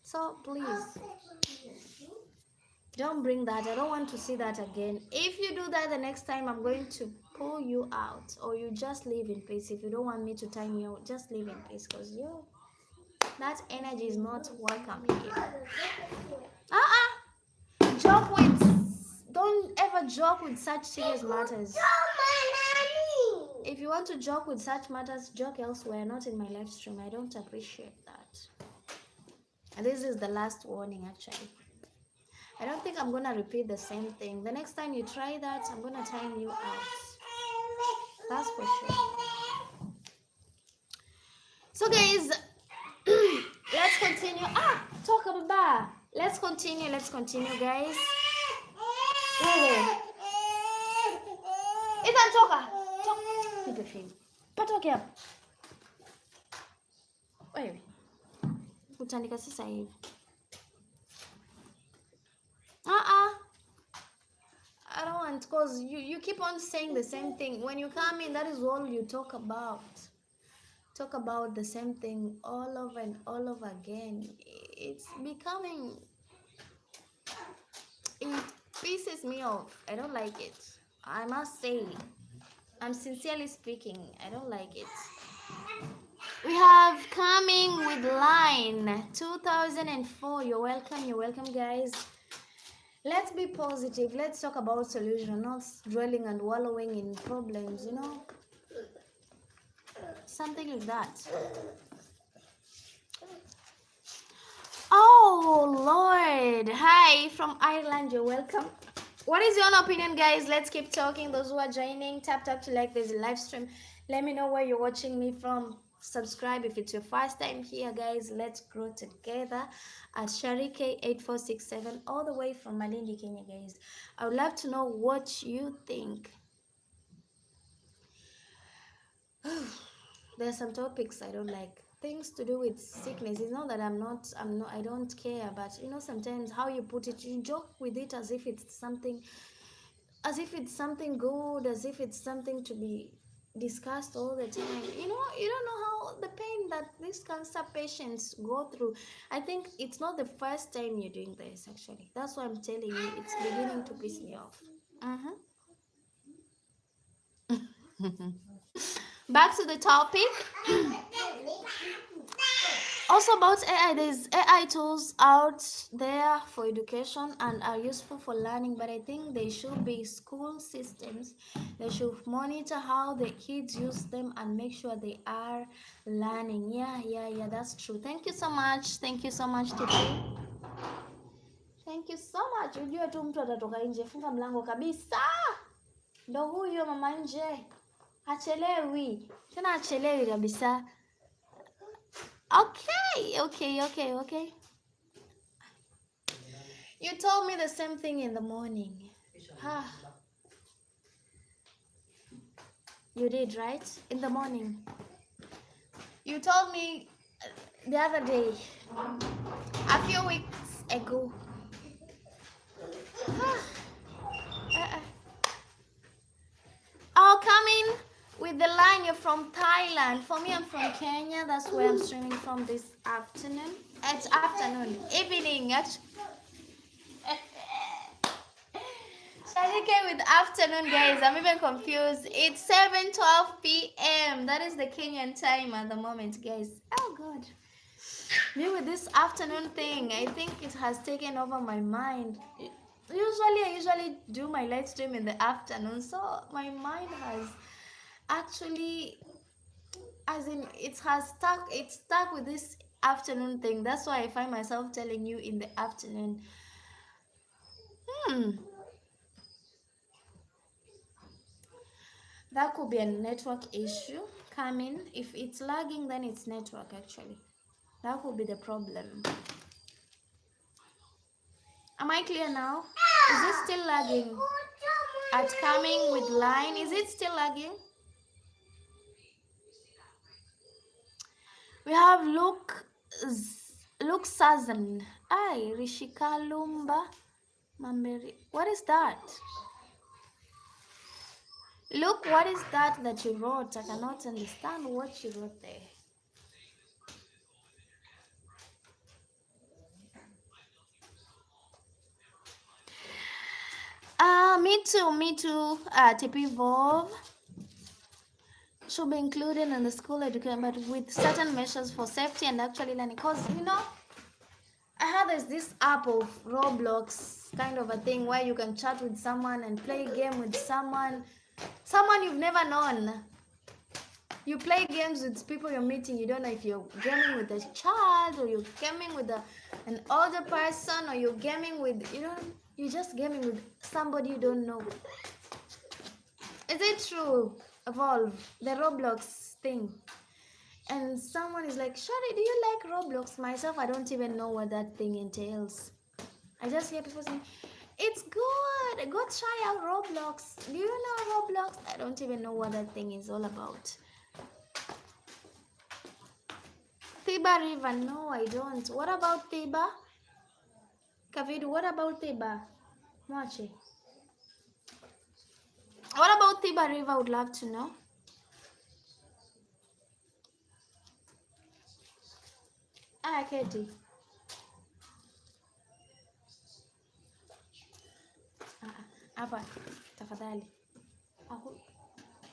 So please, don't bring that. I don't want to see that again. If you do that the next time, I'm going to pull you out, or you just leave in peace. If you don't want me to time you out, just leave in peace, because that energy is not welcome here. Joke with, don't ever joke with such serious matters. If you want to joke with such matters, joke elsewhere, not in my live stream. I don't appreciate that. And this is the last warning, actually. I don't think I'm gonna repeat the same thing. The next time you try that, I'm gonna time you out. That's for sure. So guys, let's continue. Talk about. Let's continue, guys. Ethan, talk. Keep it film. Patoke up. Wewe. Utandika sasa hivi. I don't want, because you keep on saying the same thing. When you come in, that is all you talk about. Talk about the same thing all over and all over again. It's becoming, it pisses me off. I don't like it. I must say, I'm sincerely speaking, I don't like it. We have coming with line 2004. You're welcome guys. Let's be positive. Let's talk about solution, not dwelling and wallowing in problems, something like that. Oh Lord, hi from Ireland, you're welcome. What is your opinion, guys? Let's keep talking. Those who are joining, tap to like. There's a live stream. Let me know where you're watching me from. Subscribe if it's your first time here, guys. Let's grow together at Sharike8467, all the way from Malindi, Kenya, guys. I would love to know what you think. There's some topics I don't like. Things to do with sickness. It's not that I don't care, but sometimes how you put it, you joke with it as if it's something good, as if it's something to be discussed all the time. You don't know how the pain that these cancer patients go through. I think it's not the first time you're doing this, actually. That's why I'm telling you, it's beginning to piss me off. Back to the topic. Also about AI, there's AI tools out there for education and are useful for learning, but I think they should be school systems. They should monitor how the kids use them and make sure they are learning. Yeah, that's true. Thank you so much. Thank you so much, Titi. Thank you so much. Ujue tu mtu atatoka nje, funga mlango kabisa. Ndo huyo mama nje. Hachelewi. Tena hachelewi kabisa. Okay. You told me the same thing in the morning. You did, right? In the morning. You told me the other day, a few weeks ago. with the line, you're from Thailand. For me, I'm from Kenya. That's where I'm streaming from this afternoon. It's afternoon, evening. Sharike with afternoon, guys. I'm even confused. It's 7:12 p.m. That is the Kenyan time at the moment, guys. Oh God. Me with this afternoon thing, I think it has taken over my mind. I usually do my live stream in the afternoon, so my mind has actually, as in, it's stuck with this afternoon thing. That's why I find myself telling you in the afternoon. That could be a network issue coming. If it's lagging, then it's network actually. That could be the problem. Am I clear now? Is it still lagging? At coming with line, is it still lagging? We have Luke Sazan. Ay, Rishikalumba Mamberi. What is that? Look, what is that you wrote? I cannot understand what you wrote there. Me too. TP Vov should be included in the school education, but with certain measures for safety and actually learning. Because, I heard there's this app of Roblox kind of a thing where you can chat with someone and play a game with someone you've never known. You play games with people you're meeting. You don't know if you're gaming with a child or you're gaming with an older person, or you're gaming with, you're just gaming with somebody you don't know. Is it true? Evolve, the Roblox thing. And someone is like, Shari, do you like Roblox? Myself, I don't even know what that thing entails. I just hear people saying, it's good, go try out Roblox. Do you know Roblox? I don't even know what that thing is all about. Thiba River, no, I don't. What about Thiba? Kavidu, what about Thiba? Mwache. What about Thiba River? I would love to know. Keti. Hapa tafadhali.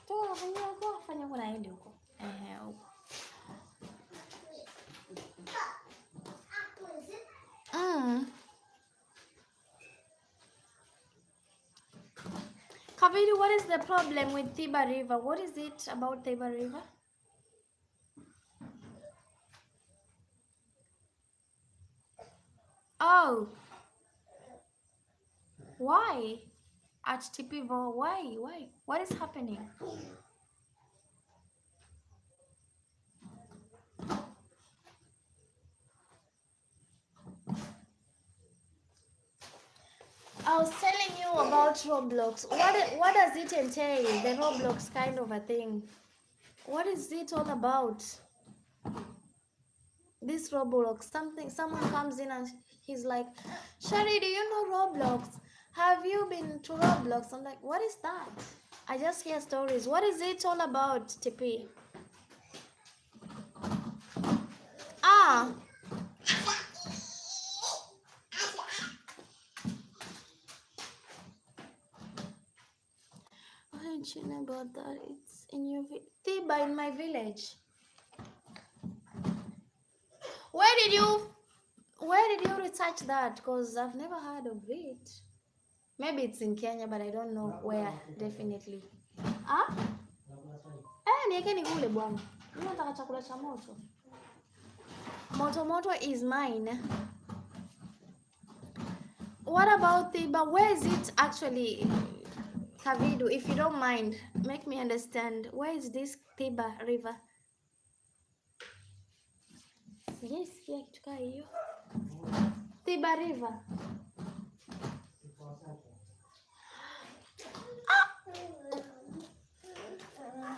Toa fanya huko naende huko. Huko. Kavidu, what is the problem with Thiba River? What is it about Thiba River? Oh. Why? At TPVO, why? What is happening? I was telling you about Roblox. What does it entail? The Roblox kind of a thing. What is it all about? This Roblox, someone comes in and he's like, Shari, do you know Roblox? Have you been to Roblox? I'm like, what is that? I just hear stories. What is it all about, TP? Why don't you know about that? It's in your Thiba, in my village. Where did you research that? Because I've never heard of it. Maybe it's in Kenya, but I don't know where, definitely. Nieke nikule bwana. Mimi nataka chakula cha moto. Moto is mine. What about Thiba? Where is it actually? Kavidu, if you don't mind, make me understand. Where is this Thiba River? Yes, yeah, Thiba River.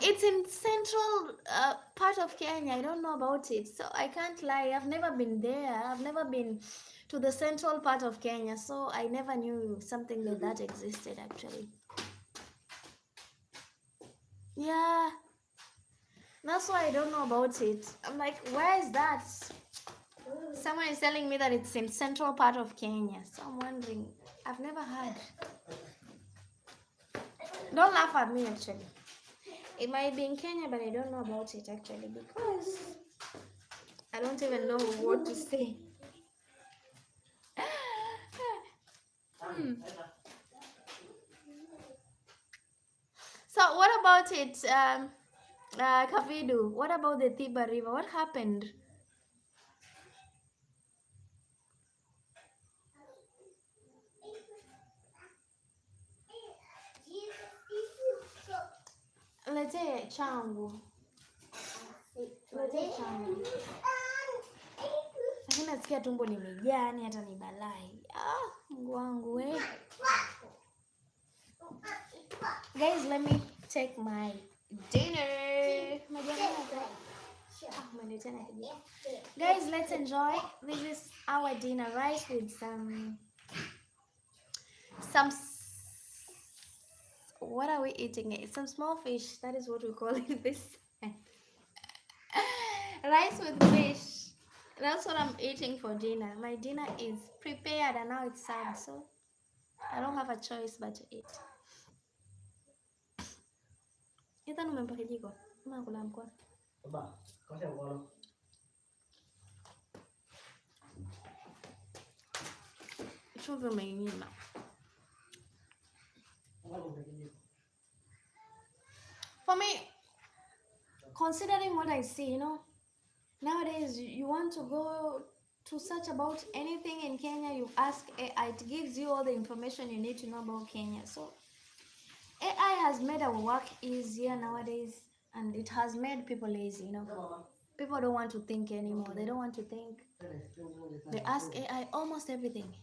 It's in central part of Kenya. I don't know about it, so I can't lie. I've never been there. I've never been to the central part of Kenya, so I never knew something like that existed actually. Yeah, That's why I don't know about it. I'm like, where is that? Someone is telling me that it's in central part of Kenya. So I'm wondering. I've never heard. Don't laugh at me actually. It might be in Kenya, but I don't know about it actually because I don't even know what to say. So what about it, Kavidu? What about the Tiba River? What happened? Lete changu. Lete changu. Lakini nasikia tumbo limejaa, yani hata ni balai. Mungu wangu we. Guys, let me take my dinner. Guys, let's enjoy. This is our dinner, rice with some what are we eating? Some small fish. That is what we call it this. Rice with fish. That's what I'm eating for dinner. My dinner is prepared and now it's served, so I don't have a choice but to eat. Ita numempa kijiko. Kama kula mkono. Baba, kosa mkono. Chumvi umeinyima. For me, considering what I see, nowadays you want to go to search about anything in Kenya, you ask AI, it gives you all the information you need to know about Kenya. So AI has made our work easier nowadays, and it has made people lazy, People don't want to think anymore. They don't want to think. They ask AI almost everything.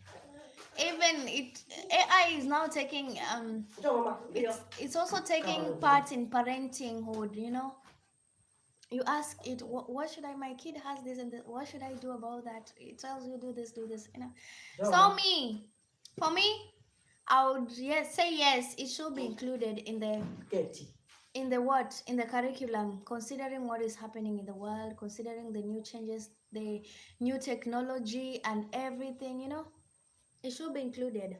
Even AI is now taking it's also taking part in parentinghood, You ask it, what should my kid has this and that, what should I do about that? It tells you do this, So for me, I would say yes, it should be included in the curriculum, considering what is happening in the world, considering the new changes, the new technology and everything, it should be included.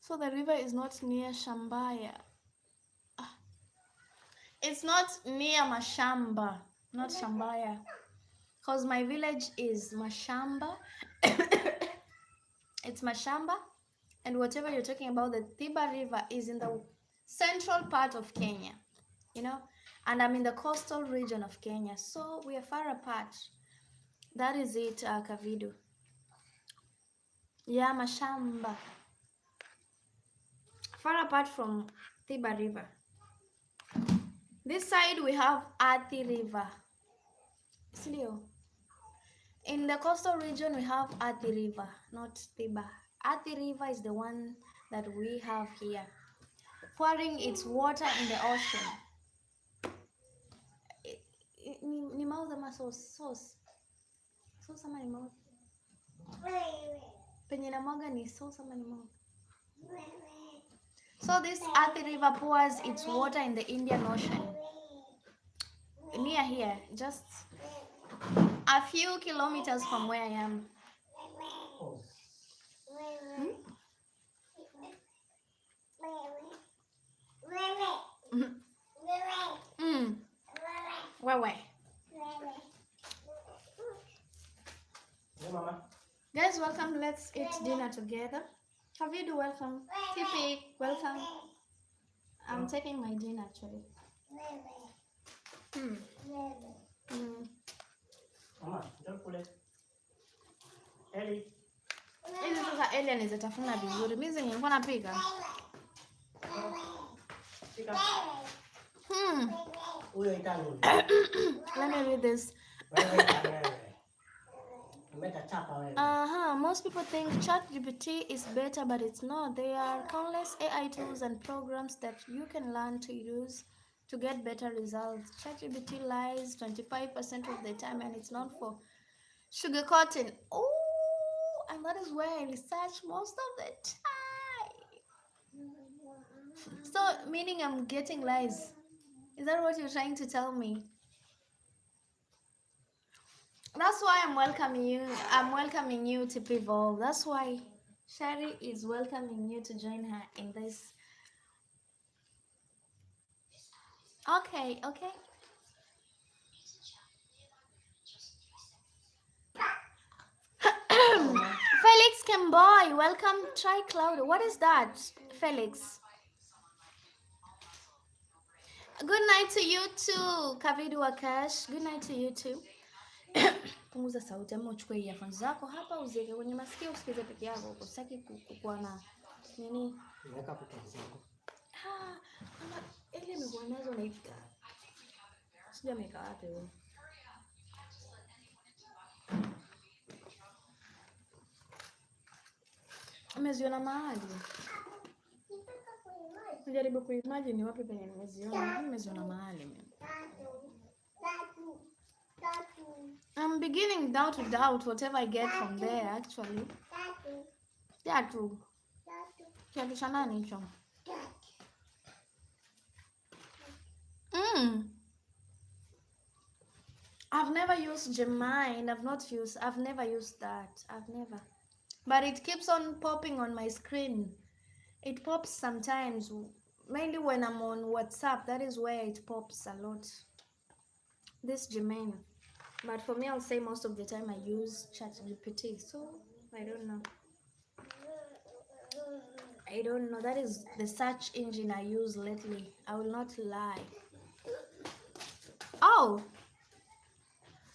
So the river is not near Shambaya. It's not near Mashamba, not Shambaya. Because my village is Mashamba. It's Mashamba. And whatever you're talking about, the Tiba River is in the central part of Kenya, And I'm in the coastal region of Kenya. So we are far apart. That is it, Kavidu. Yeah, Mashamba. Far apart from Tiba River. This side we have Athi River. Still. In the coastal region we have Athi River, not Tiba. Athi River is the one that we have here, pouring its water in the ocean. Ni mouth ama sauce ama ni mouth? Penye na mwaga ni sauce ama ni mouth? So this Athi River pours its water in the Indian Ocean. Near here, just a few kilometers from where I am. Where? Guys, welcome. Let's eat dinner together. Kavidu, welcome. Tipi, welcome. I'm taking my dinner actually. Ili sasa Eli anaweza vizuri. Mimi zenye nilikuwa napika. Let me read this. Most people think ChatGPT is better, but it's not. There are countless AI tools and programs that you can learn to use to get better results. ChatGPT lies 25% of the time, and it's not for sugarcoating. Oh, and that is where I research most of the time. So, meaning I'm getting lies. Is that what you're trying to tell me? That's why I'm welcoming you. I'm welcoming you to Evolve. That's why Shari is welcoming you to join her in this. Okay, okay. Felix Kemboy, welcome. Try Cloud. What is that, Felix? Good night to you too, Kavidu Akash. Good night to you too. Punguza sauti ama uchukue earphones zako hapa uziweke kwenye masikio usikize peke yako. Usitaki kukuwa na nini? Weka hapo zako. Ile imekuwa nazo naika. Sijui ameka wapi wewe. Umeziona mahali? Najaribu kuimagine wapi penye nimeziona. Nimeziona mahali mimi. I'm beginning now to doubt whatever I get from there actually. Tatu. Kiatu cha nani hicho? I've never used Gemini. I've never used that. I've never. But it keeps on popping on my screen. It pops sometimes, mainly when I'm on WhatsApp. That is where it pops a lot. This Gemini. But for me, I'll say most of the time I use ChatGPT. So, I don't know. I don't know. That is the search engine I use lately. I will not lie. Oh!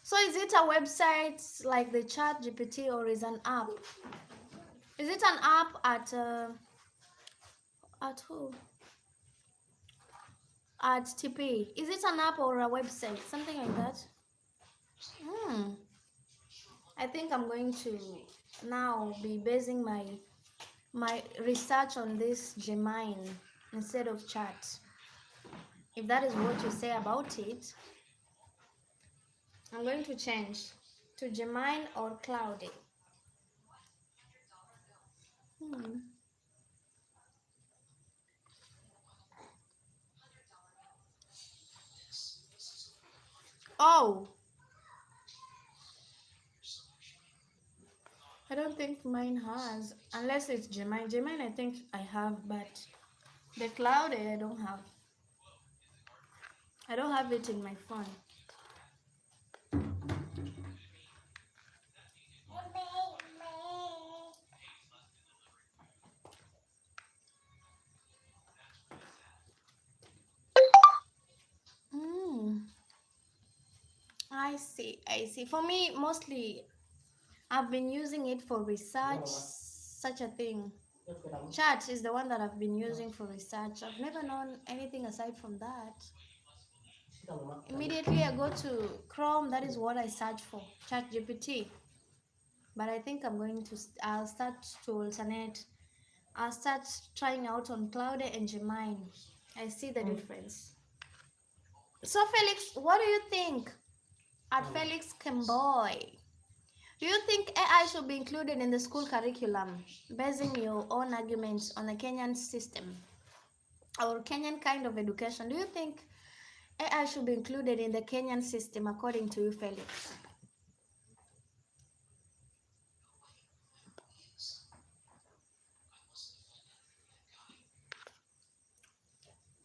So is it a website like the ChatGPT or is an app? Is it an app at who? At TP. Is it an app or a website? Something like that? I think I'm going to now be basing my research on this Gemini instead of Chat. If that is what you say about it, I'm going to change to Gemini or Cloudy. Oh, I don't think mine has, unless it's Gemini. Gemini I think I have, but the Cloudy I don't have. I don't have it in my phone. I see. For me, mostly, I've been using it for research, such a thing. Chat is the one that I've been using for research. I've never known anything aside from that. Immediately I go to Chrome, that is what I search for, ChatGPT. But I think I'll start to alternate. I'll start trying out on Cloudy and Gemini. I see the difference. So Felix, what do you think? At Felix Kemboy, do you think AI should be included in the school curriculum, basing your own arguments on the Kenyan system or Kenyan kind of education? Do you think AI should be included in the Kenyan system according to you, Felix?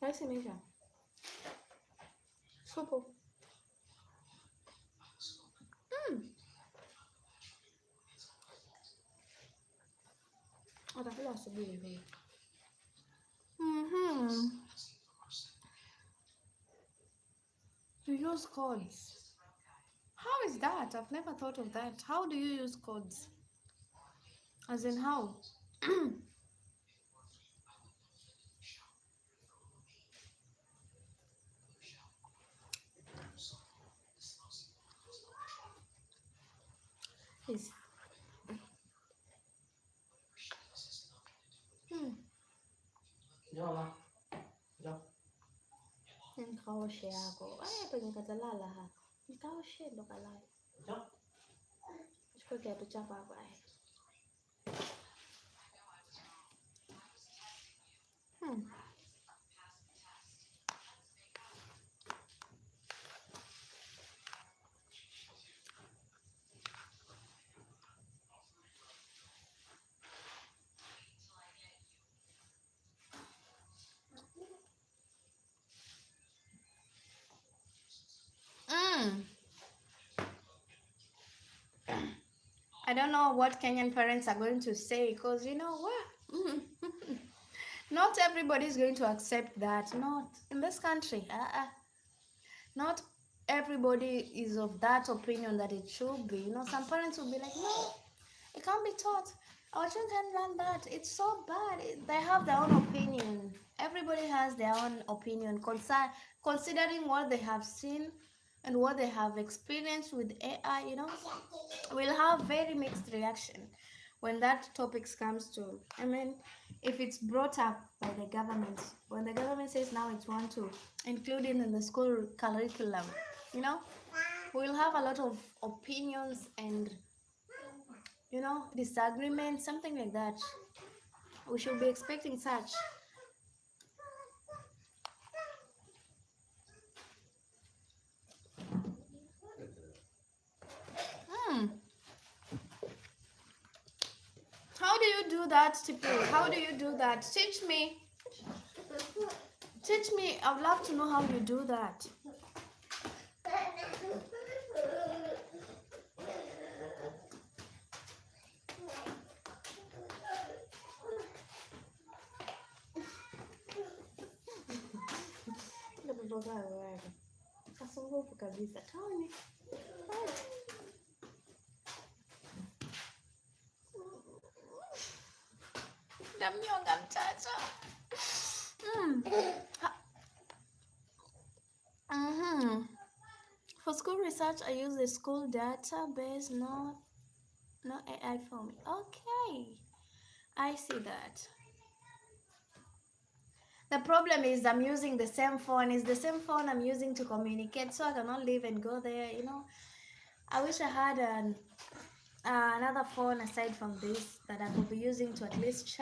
Nice Misha. Super. Atakula asubuhi hivi. You use codes. How is that? I've never thought of that. How do you use codes? As in how? Yes. Nikaoshe yako. Penye katalala hapa. Nikaoshe ndo kalala. Chukua kiatu chako hapa. don't know what Kenyan parents are going to say, because you know what? Not everybody is going to accept that. Not in this country. Not everybody is of that opinion that it should be. You know, some parents will be like, no, it can't be taught. Our children can't learn that. It's so bad. They have their own opinion. Everybody has their own opinion, considering what they have seen and what they have experienced with AI. You know, we'll have very mixed reaction when that topics comes to. I mean, if it's brought up by the government, when the government says now it's want to include it in the school curriculum, you know, we'll have a lot of opinions and, you know, disagreements, something like that. We should be expecting such. How do you do that, Tipu? How do you do that? Teach me. Teach me. I'd love to know how you do that. Kasumbufu kabisa. Taoni. Namnyonga mtoto. For school research, I use the school database, no AI for me. Okay, I see that. The problem is I'm using the same phone. It's the same phone I'm using to communicate, so I cannot leave and go there. You know, I wish I had another phone aside from this that I could be using to at least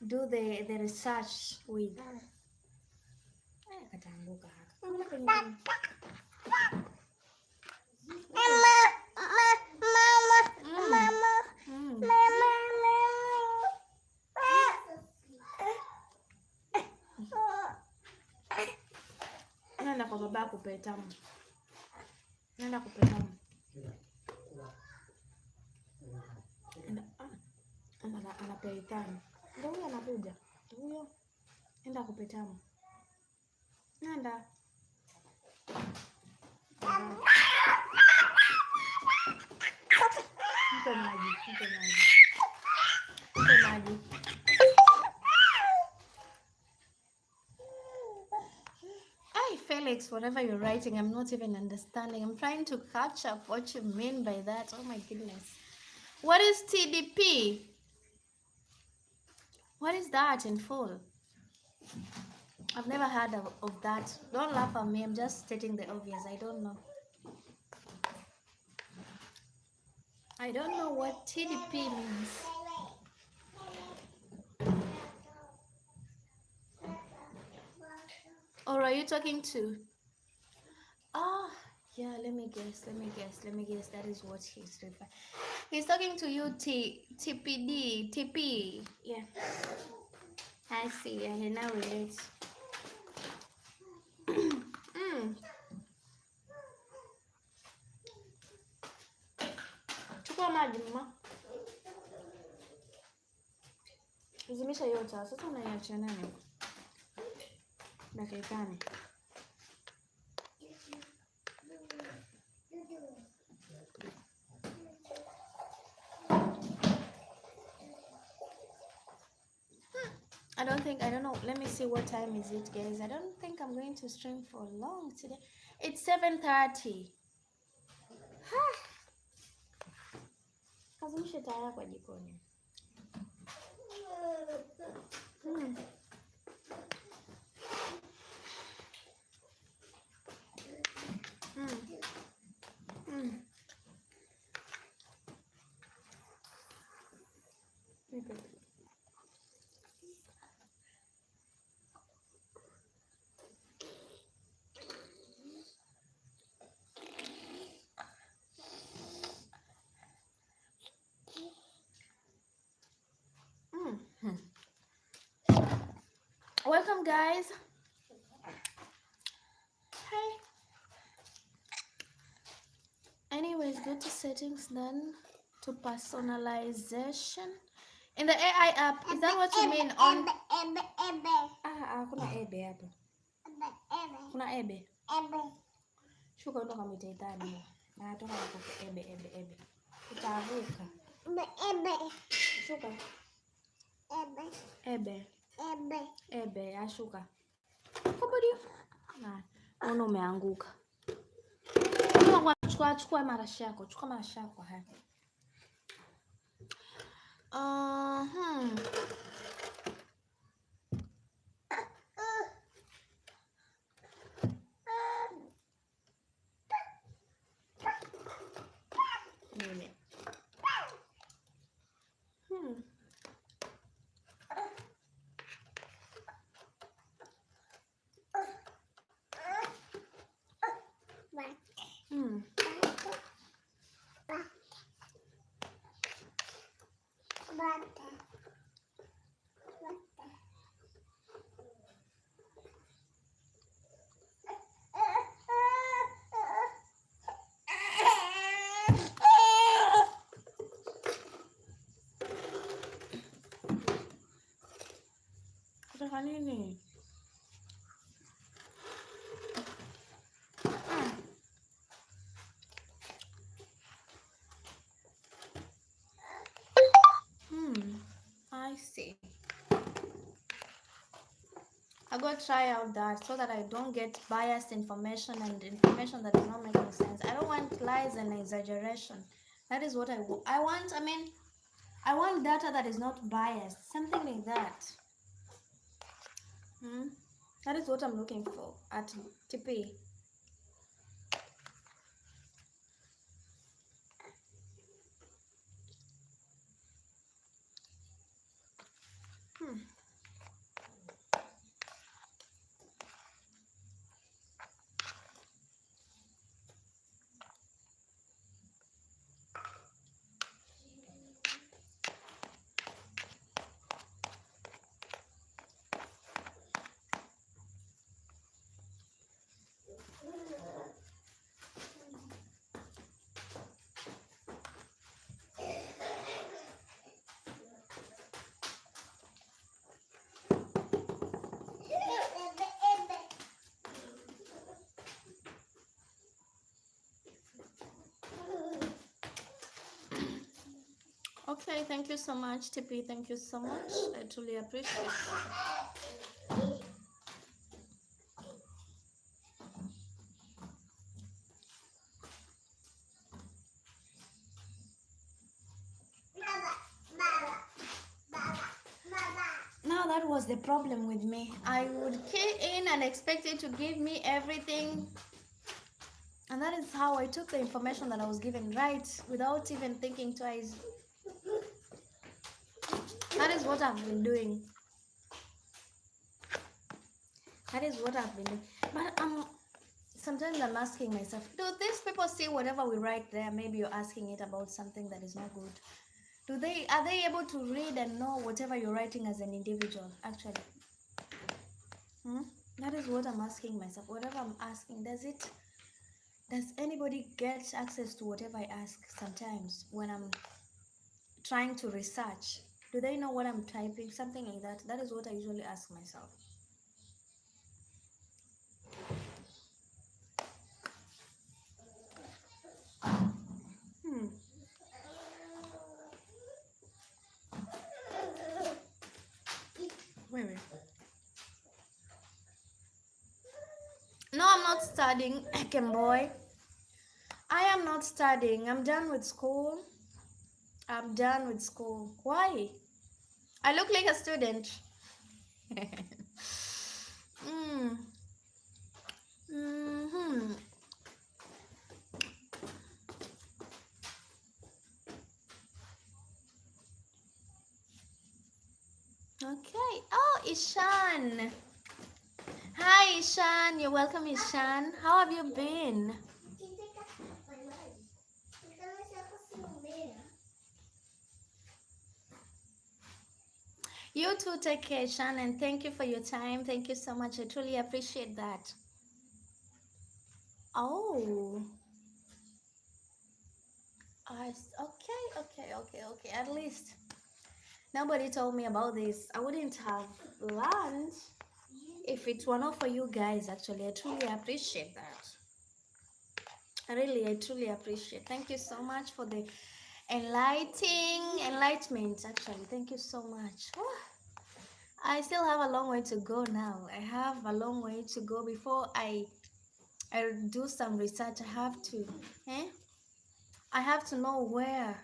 do the research with. Nenda kwa baba akupe tamu. Nenda kupe tamu. Anapea tamu. Ndio huyo anakuja. Huyo. Nenda kupe tamu. Nenda. Mpe maji. Hi Felix, whatever you're writing, I'm not even understanding. I'm trying to catch up what you mean by that. Oh my goodness. What is TDP? What is that in full? I've never heard of that. Don't laugh at me. I'm just stating the obvious. I don't know. I don't know what TDP means. Or are you talking to? Ah, yeah, let me guess. That is what he's referring. He's talking to you, TPD, TP. Yeah. I see. I now relate. Chukua maji mama. Uzimisha hiyo taa. Sasa unaiacha nani? Dakika gani? I don't know. Let me see what time is it, guys. I don't think I'm going to stream for long today. It's 7:30. Kazimisha taa yako jikoni. Welcome, guys. Hey. Anyways, go to settings, then to personalization. In the AI app, is that what you mean on? Kuna ebe hapo. Kuna ebe. Shuka ndo kama itaitani. Na toka hapo ebe. Utavuka. Shuka. Ebe, ashuka. Kubudi. Na, ono umeanguka. Chukua marashi yako. Chukua marashi yako haya. Nini? Kutaka nini? I see. I go try out that so that I don't get biased information and information that is not making sense. I don't want lies and exaggeration. That is what I want. I want data that is not biased. Something like that. That is what I'm looking for at TP. Okay, thank you so much, TP. Thank you so much. I truly appreciate it. Now that was the problem with me. I would key in and expect it to give me everything. And that is how I took the information that I was given right without even thinking twice. That is what I've been doing. But sometimes I'm asking myself, do these people see whatever we write there? Maybe you're asking it about something that is not good. Are they able to read and know whatever you're writing as an individual, actually? That is what I'm asking myself. Whatever I'm asking, does anybody get access to whatever I ask sometimes when I'm trying to research? Do they know what I'm typing? Something like that. That is what I usually ask myself. Wait. No, I'm not studying, Boy. I am not studying. I'm done with school. Why? I look like a student. Okay. Oh, Ishan. Hi, Ishan. You're welcome, Ishan. How have you been? You too, take care, Ishan, and thank you for your time. Thank you so much. I truly appreciate that. Oh. Okay. At least nobody told me about this. I wouldn't have learned if it were not for you guys. Actually, I truly appreciate that. I truly appreciate. Thank you so much for the enlightenment. Actually, thank you so much. I still have a long way to go now. I have a long way to go before I do some research. Eh? I have to know where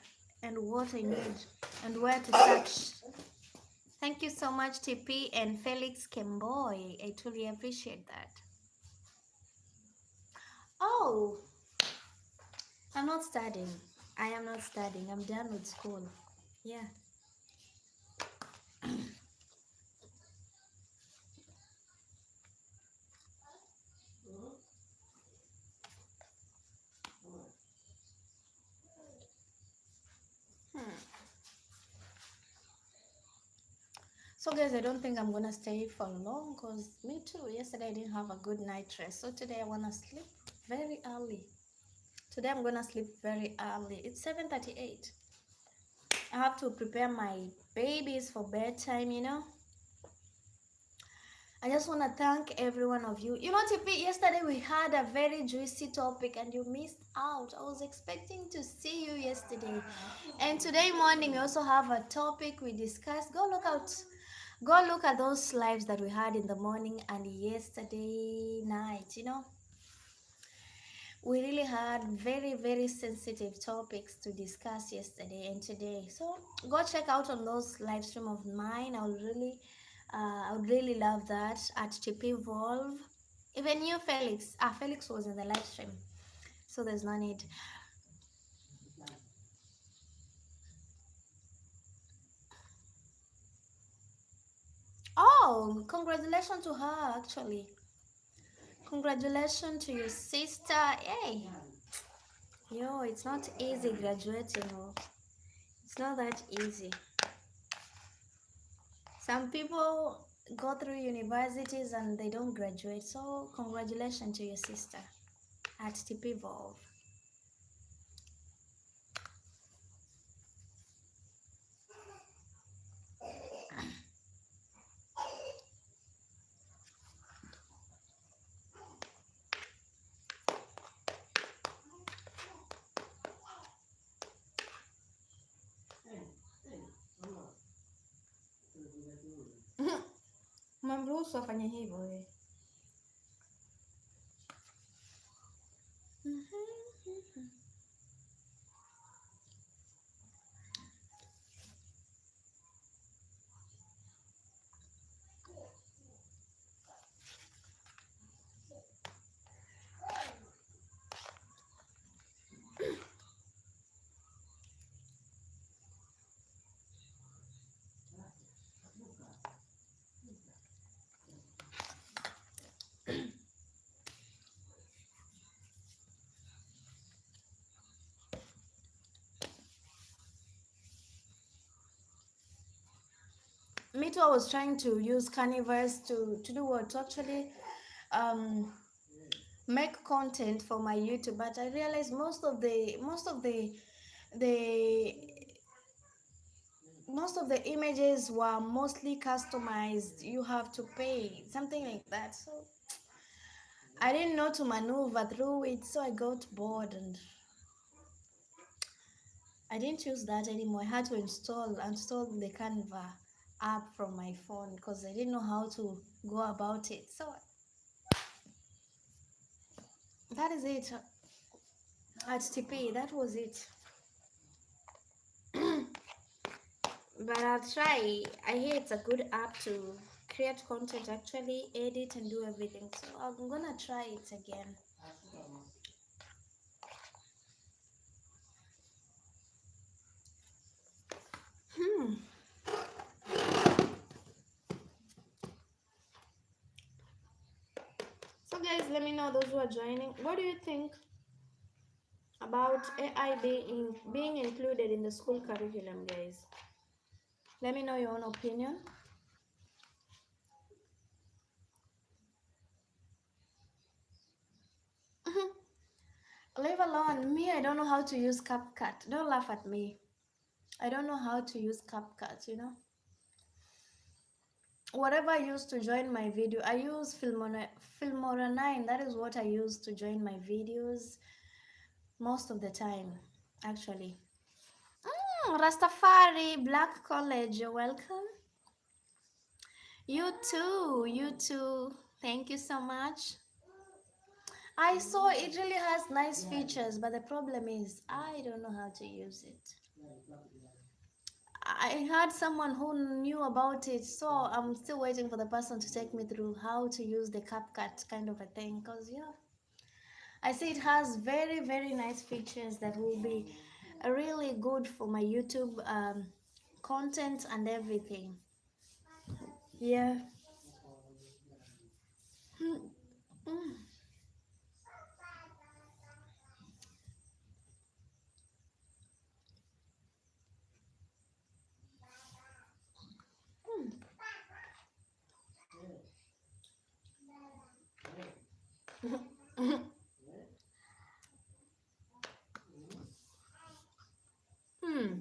and what I need and where to search. Thank you so much, TP and Felix Kemboy. I truly appreciate that. Oh, I'm not studying. I am not studying. I'm done with school. Yeah. Hmm. So guys, I don't think I'm gonna stay for long because me too. Yesterday I didn't have a good night rest. So today I wanna sleep very early. Today I'm gonna sleep very early. It's 7:38. I have to prepare my babies for bedtime, you know. I just want to thank every one of you. You know, TP, yesterday we had a very juicy topic and you missed out. I was expecting to see you yesterday. And today morning we also have a topic we discussed. Go look at those lives that we had in the morning and yesterday night, you know. We really had very, very sensitive topics to discuss yesterday and today. So go check out on those live stream of mine. I would really love that at TP Volve. Even you, Felix. Felix was in the live stream, so there's no need. Oh, congratulations to her, actually. Congratulations to your sister. Hey, yo, it's not easy graduating. Oh. It's not that easy. Some people go through universities and they don't graduate. So congratulations to your sister at TP Volve. Mamruhusu afanye hivyo wewe. Me too, I was trying to use Canvas to do what? To actually um, make content for my YouTube, but I realized the most of the images were mostly customized. You have to pay something like that. So I didn't know to maneuver through it, so I got bored and I didn't use that anymore. I had to install the Canva app from my phone because I didn't know how to go about it. So that is it. At TP, that was it. But I'll try. I hear it's a good app to create content, actually edit and do everything. So I'm gonna try it again. Hmm. So guys, let me know those who are joining. What do you think about AI being included in the school curriculum, guys? Let me know your own opinion. Leave alone. Me, I don't know how to use CapCut. Don't laugh at me. I don't know how to use CapCut, you know. Whatever I use to join my video, I use Filmora 9. That is what I use to join my videos most of the time, actually. Rastafari, Black College, you're welcome. You too, you too. Thank you so much. I saw it really has nice features, but the problem is I don't know how to use it. I had someone who knew about it, so I'm still waiting for the person to take me through how to use the CapCut kind of a thing. Because, yeah, I see it has very, very nice features that will be really good for my YouTube content and everything. Yeah. Mm. Hmm. Hmm.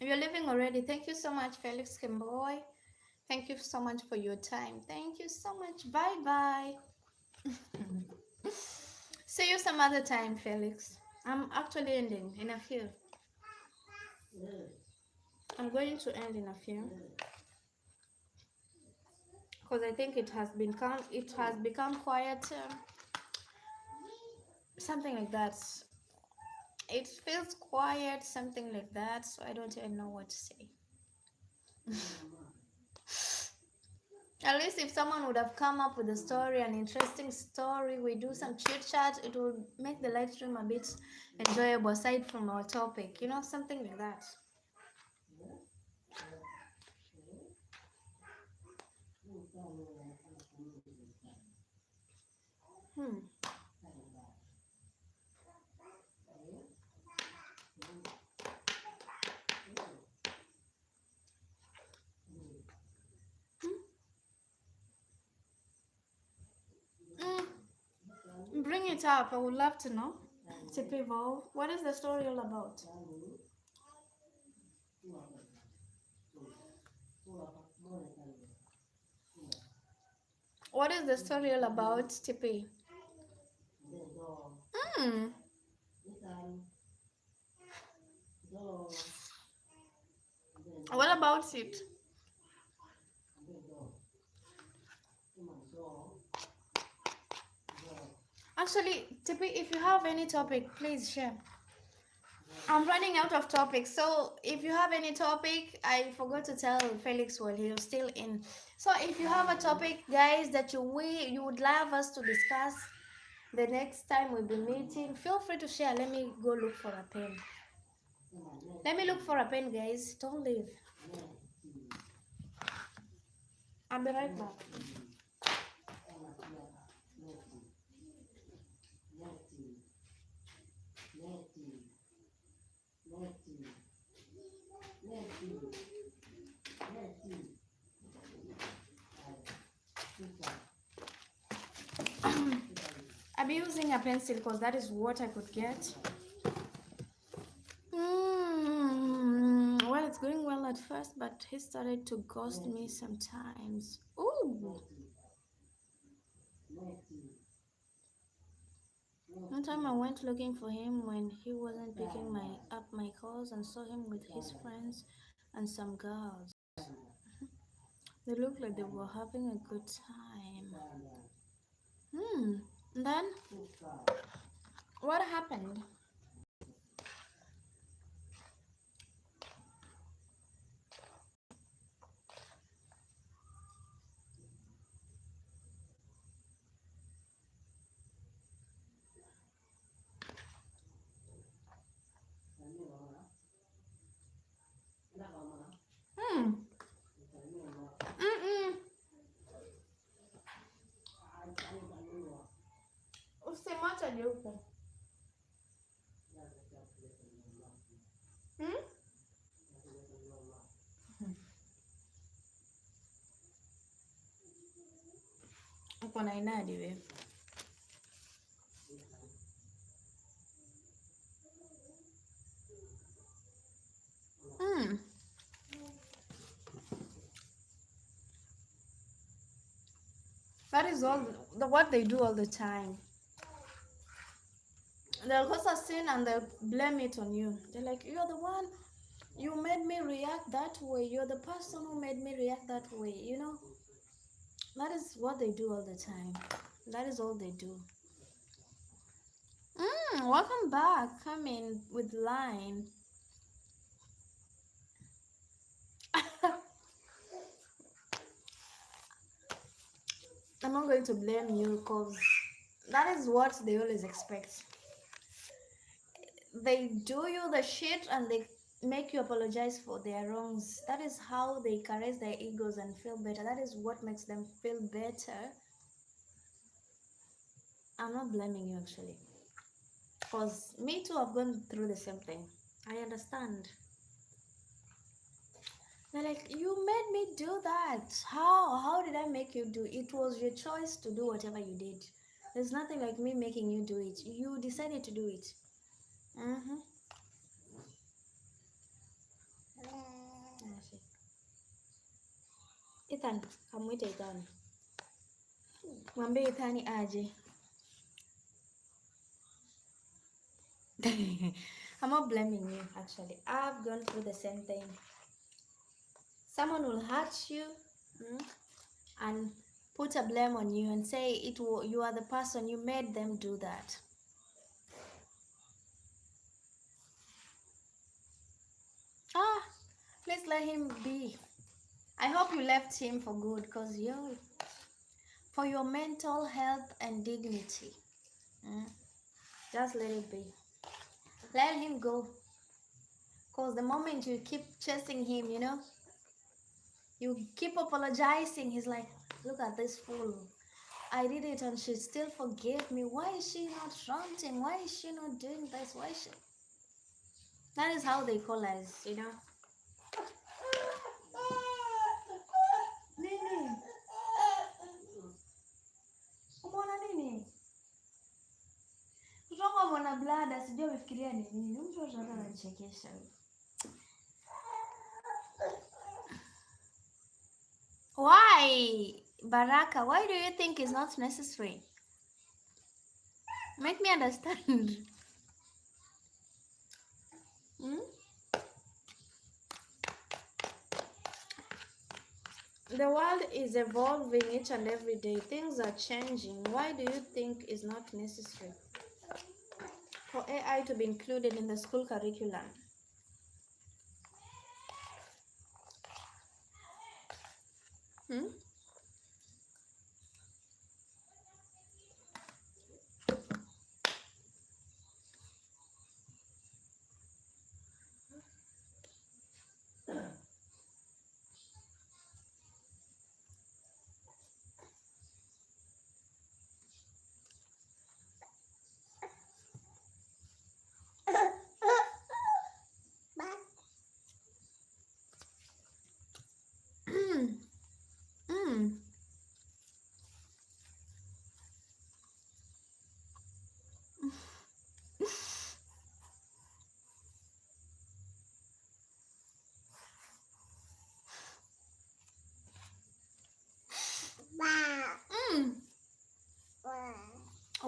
You're leaving already. Thank you so much, Felix Kimboy. Thank you so much for your time. Thank you so much. Bye bye. See you some other time, Felix. I'm actually ending in a few. I'm going to end in a few because I think it has become quieter. Something like that. It feels quiet, something like that. So I don't even know what to say. At least if someone would have come up with a story, an interesting story, we do some chit chat, it would make the live stream a bit enjoyable aside from our topic, you know, something like that. Hmm. Mm. Bring it up. I would love to know. Tipivo, what is the story all about? What is the story all about, Tipi? Hmm. What about it? Actually, Tipi, if you have any topic, please share. I'm running out of topics, so if you have any topic, I forgot to tell Felix while he was still in. So if you have a topic, guys, that you would love us to discuss the next time we'll be meeting, feel free to share. Let me go look for a pen. Let me look for a pen, guys. Don't leave. I'll be right back. I'll be using a pencil because that is what I could get. Well, it's going well at first, but he started to ghost me sometimes. Ooh. One time I went looking for him when he wasn't picking up my calls and saw him with his friends and some girls. They looked like they were having a good time. Hmm. Then what happened? Hmm. Mm-mm. Usemacha jeupe. Hmm? Uko na inadi wewe. Hmm. That is all what they do all the time. They'll cause a sin and they'll blame it on you. They're like, you're the one, you made me react that way. You're the person who made me react that way. You know, that is what they do all the time. That is all they do. Welcome back. Come in with line. I'm not going to blame you because that is what they always expect. They do you the shit and they make you apologize for their wrongs. That is how they caress their egos and feel better. That is what makes them feel better. I'm not blaming you actually. Because me too, I've gone through the same thing. I understand. They're like, you made me do that. How did I make you do it? It was your choice to do whatever you did. There's nothing like me making you do it. You decided to do it. Mm-hmm. Ethan, kamwite Ethan. Mwambie Ethan aje. I'm not blaming you actually. I've gone through the same thing. Someone will hurt you and put a blame on you and say you are the person, you made them do that. Please let him be. I hope you left him for good because for your mental health and dignity. Just let it be. Let him go. Because the moment you keep chasing him, you keep apologizing. He's like, look at this fool. I did it and she still forgave me. Why is she not ranting? Why is she not doing this? Why is she? That is how they call us, Nini? Umeona nini? Kutoka mwana blada sijui amefikiria ni nini. Mtu anataka ananichekesha. Why? Baraka, why do you think it's not necessary? Make me understand. The world is evolving each and every day. Things are changing. Why do you think it's not necessary for AI to be included in the school curriculum?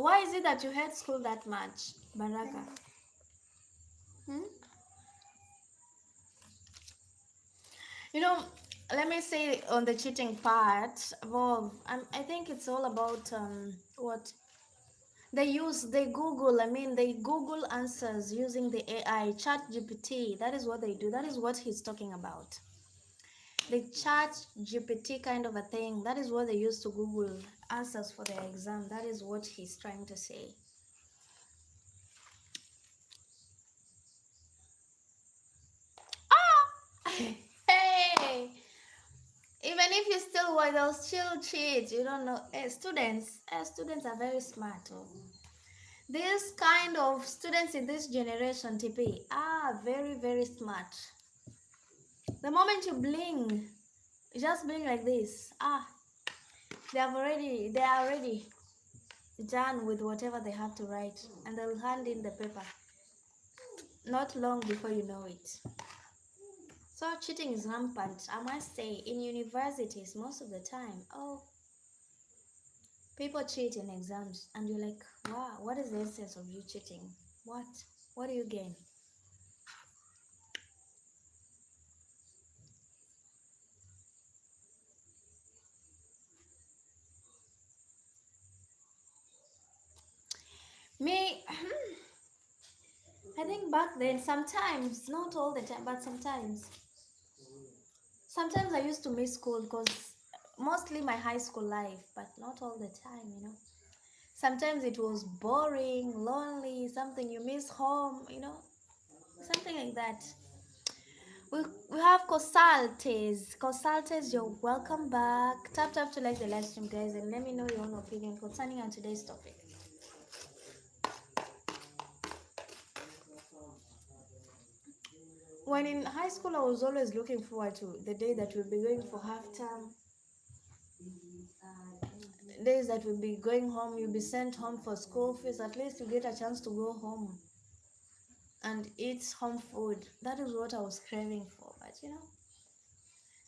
Why is it that you hate school that much, Baraka? You know, let me say on the cheating part, well, I think it's all about what they Google. I mean, they Google answers using the AI, Chat GPT. That is what they do. That is what he's talking about. The Chat GPT kind of a thing. That is what they use to Google answers for their exam. That is what he's trying to say. Hey, even if you still want those still cheat, you don't know. Students are very smart. Oh. This kind of students in this generation, TP, are very, very smart. The moment you blink, you just blink like this. They are already done with whatever they have to write, and they'll hand in the paper. Not long before you know it. So cheating is rampant, I must say, in universities most of the time. Oh, people cheat in exams, and you're like, wow, what is the essence of you cheating? What do you gain? Me, I think back then, sometimes, not all the time, but sometimes I used to miss school because mostly my high school life, but not all the time, you know. Sometimes it was boring, lonely, something you miss home, you know, something like that. We have consultants, you're welcome back. Tap to like the live stream, guys, and let me know your own opinion concerning on today's topic. When in high school, I was always looking forward to the day that we'll be going for half term. Days that we'll be going home, you'll be sent home for school fees. At least you get a chance to go home and eat home food. That is what I was craving for, but you know.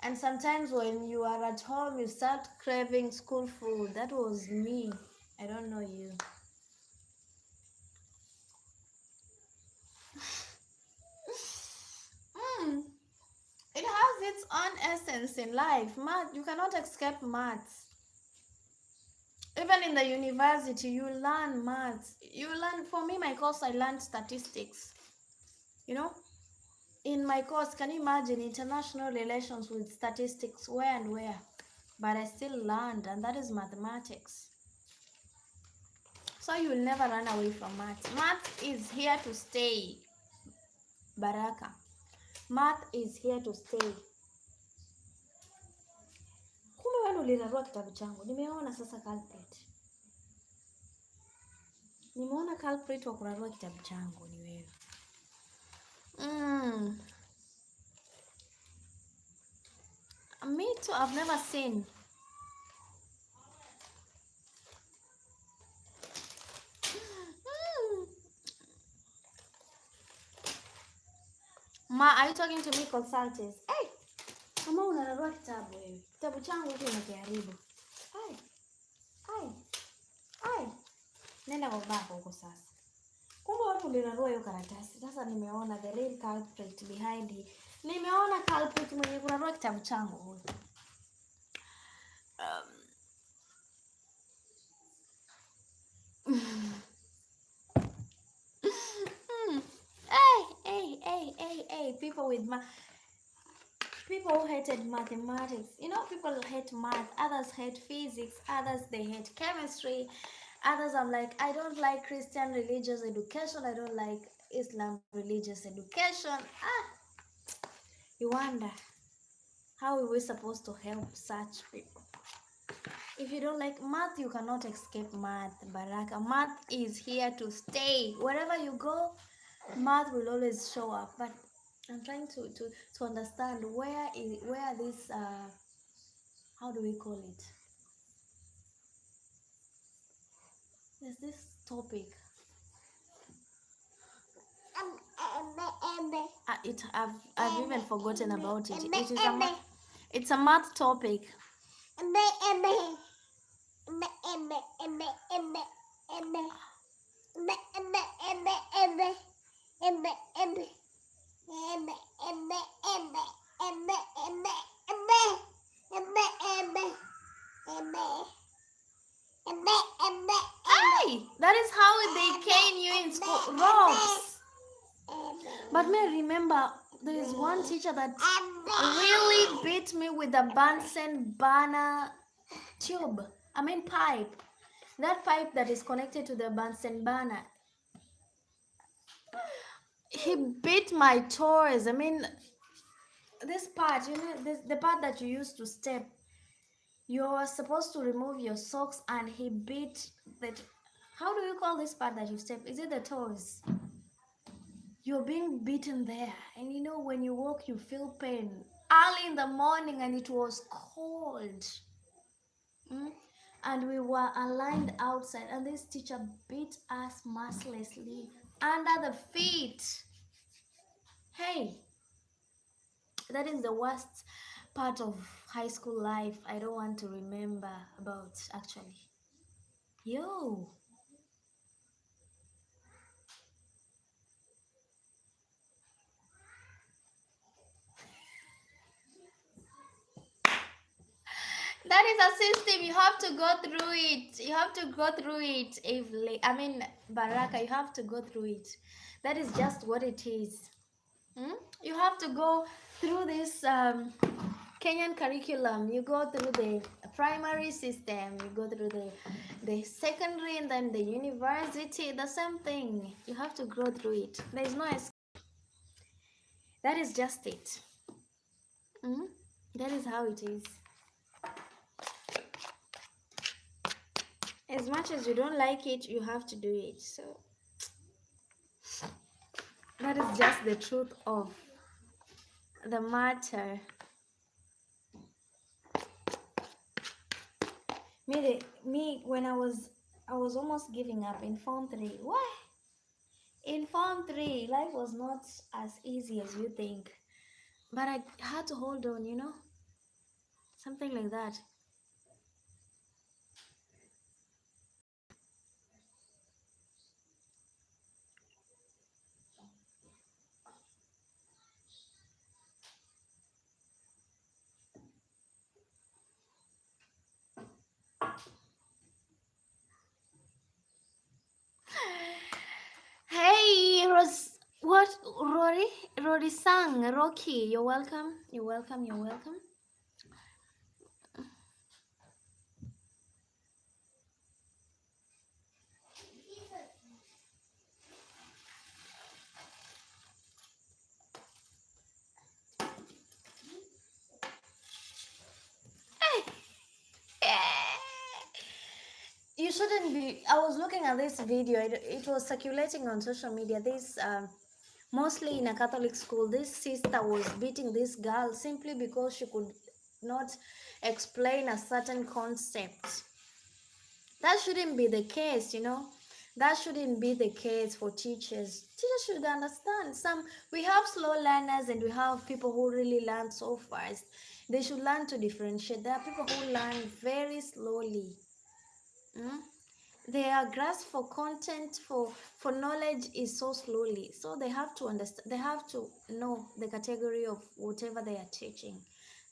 And sometimes when you are at home, you start craving school food. That was me. I don't know you. It has its own essence in life. Math, you cannot escape maths. Even in the university, you learn maths. For me, my course, I learned statistics. You know, in my course, can you imagine international relations with statistics, where and where? But I still learned, and that is mathematics. So you will never run away from math. Math is here to stay. Baraka. Math is here to stay. Kumbe wewe ulirarua kitabu changu. Nimeona sasa culprit. Nimeona culprit wa kurarua kitabu changu ni wewe. Me too, I've never seen. Ma, are you talking to me, consultants? Hey, kama unararua kitabu wewe. Kitabu changu hiki unakiharibu. Ai. Nenda kwa baba huko sasa. Kumbe watu ulirarua hiyo karatasi. Sasa nimeona the real culprit behind it. Nimeona culprit mwenye kurarua kitabu changu huyo. Hey, people who hated mathematics. You know, people hate math, others hate physics, others they hate chemistry, others I'm like, I don't like Christian religious education, I don't like Islam religious education. You wonder, how are we supposed to help such people? If you don't like math, you cannot escape math, Baraka. Math is here to stay. Wherever you go, math will always show up. But I'm trying to understand where this how do we call it? There's this topic. I've even forgotten about it. It's a math topic. Hey, that is how they cane you in school. Ropes. But me remember, there is one teacher that really beat me with a Bunsen burner tube. I mean pipe. That pipe that is connected to the Bunsen burner. He beat my toes. I mean, this part, the part that you use to step. You're supposed to remove your socks, and he beat that. How do you call this part that you step? Is it the toes? You're being beaten there, and when you walk, you feel pain early in the morning, and it was cold. And we were aligned outside, and this teacher beat us mercilessly under the feet. Hey, that is the worst part of high school life. I don't want to remember about, actually. Yo. That is a system. You have to go through it. You have to go through it. Baraka, you have to go through it. That is just what it is. You have to go through this Kenyan curriculum. You go through the primary system. You go through the secondary, and then the university. The same thing. You have to go through it. There is no escape. That is just it. That is how it is. As much as you don't like it, you have to do it. So that is just the truth of the matter. Me when I was almost giving up in Form 3. What? In Form 3, life was not as easy as you think. But I had to hold on, Something like that. Hey, Rory sang, Rocky, you're welcome. You're welcome. You're welcome. You shouldn't be. I was looking at this video. It was circulating on social media. This mostly in a Catholic school. This sister was beating this girl simply because she could not explain a certain concept. That shouldn't be the case, That shouldn't be the case for teachers. Teachers should understand. We have slow learners, and we have people who really learn so fast. They should learn to differentiate. There are people who learn very slowly. Their grasp for content, for knowledge is so slowly. So they have to understand. They have to know the category of whatever they are teaching.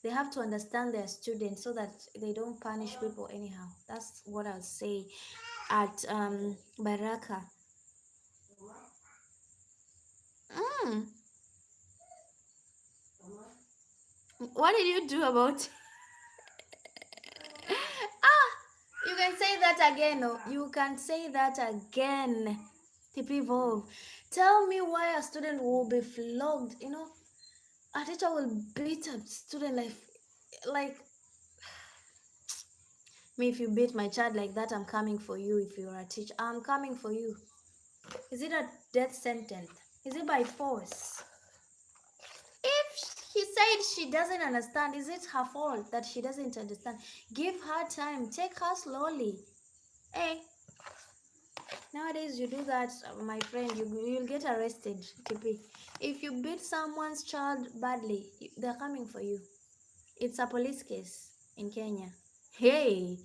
They have to understand their students so that they don't punish people anyhow. That's what I'll say at Baraka. What did you do about? You can say that again. Oh, you can say that again. TP Evolve. Tell me why a student will be flogged. A teacher will beat a student like me. If you beat my child like that, I'm coming for you. If you're a teacher, I'm coming for you. Is it a death sentence? Is it by force? If he said she doesn't understand, is it her fault that she doesn't understand? Give her time. Take her slowly. Hey, nowadays you do that, my friend, you'll get arrested. TP. If you beat someone's child badly, they're coming for you. It's a police case in Kenya. Hey,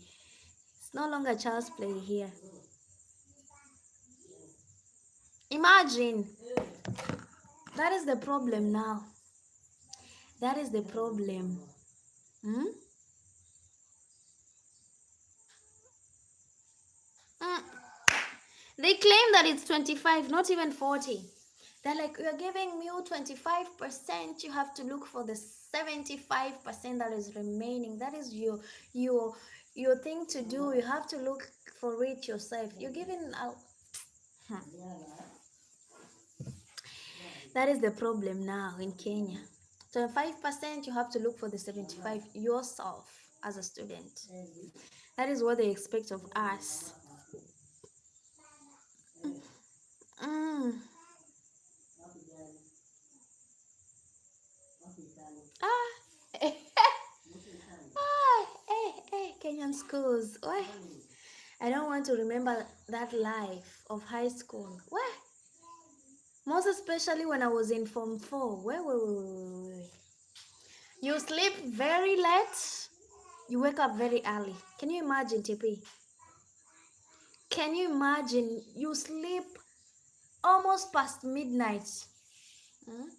it's no longer child's play here. Imagine. That is the problem now. That is the problem. Hmm? Mm. They claim that it's 25, not even 40. They're like, you're giving me 25%. You have to look for the 75% that is remaining. That is your your thing to do. You have to look for it yourself. You're giving out. That is the problem now in Kenya. 25%, you have to look for the 75 yourself as a student. That is what they expect of us. Mm. Ah. Kenyan schools. Why? I don't want to remember that life of high school. Where? Most especially when I was in Form 4. Where? You sleep very late, you wake up very early. Can you imagine, TP? Can you imagine you sleep almost past midnight? Hmm?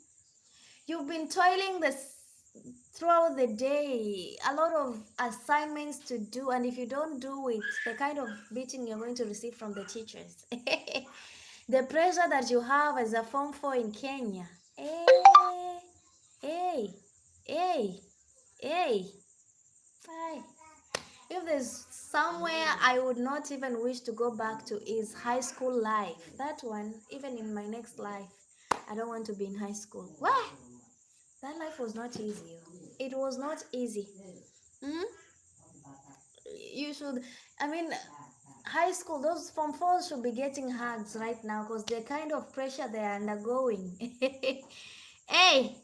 You've been toiling throughout the day, a lot of assignments to do, and if you don't do it, the kind of beating you're going to receive from the teachers. The pressure that you have as a Form 4 in Kenya. Hey, hey, hey, hey. Hi. If there's somewhere I would not even wish to go back to is high school life. That one, even in my next life, I don't want to be in high school. Why? That life was not easy. It was not easy. Hmm? You should, I mean, high school, those Form 4s should be getting hugs right now because the kind of pressure they're undergoing. Hey,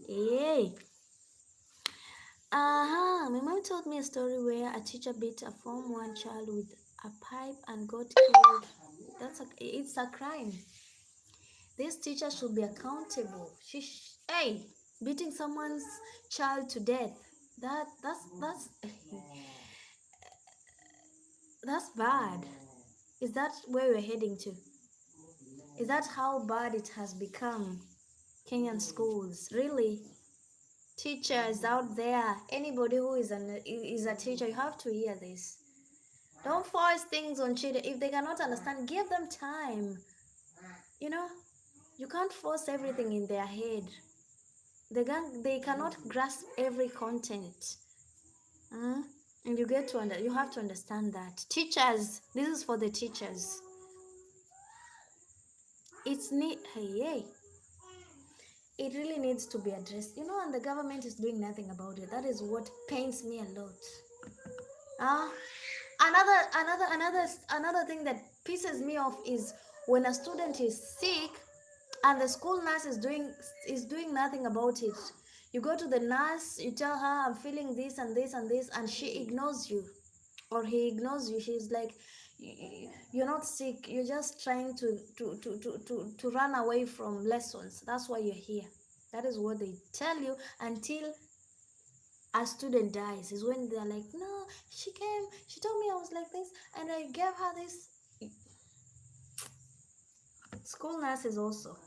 hey. My mom told me a story where a teacher beat a Form 1 child with a pipe and got killed. It's a crime. This teacher should be accountable. Hey, beating someone's child to death. That's that's bad. Is that where we're heading to? Is that how bad it has become? Kenyan schools, really? Teachers out there, anybody who is a teacher, you have to hear this. Don't force things on children. If they cannot understand, give them time. You know, you can't force everything in their head. They cannot grasp every content. And you have to understand that. Teachers, this is for the teachers. Hey, it really needs to be addressed. You know, and the government is doing nothing about it. That is what pains me a lot. Another thing that pisses me off is when a student is sick and the school nurse is doing nothing about it. You go to the nurse, you tell her I'm feeling this and this and this, and she ignores you, or he ignores you. She's like, you're not sick, you're just trying to run away from lessons. That's why you're here. That is what they tell you until a student dies, is when they're like, no, she told me I was like this and I gave her this. School nurses also,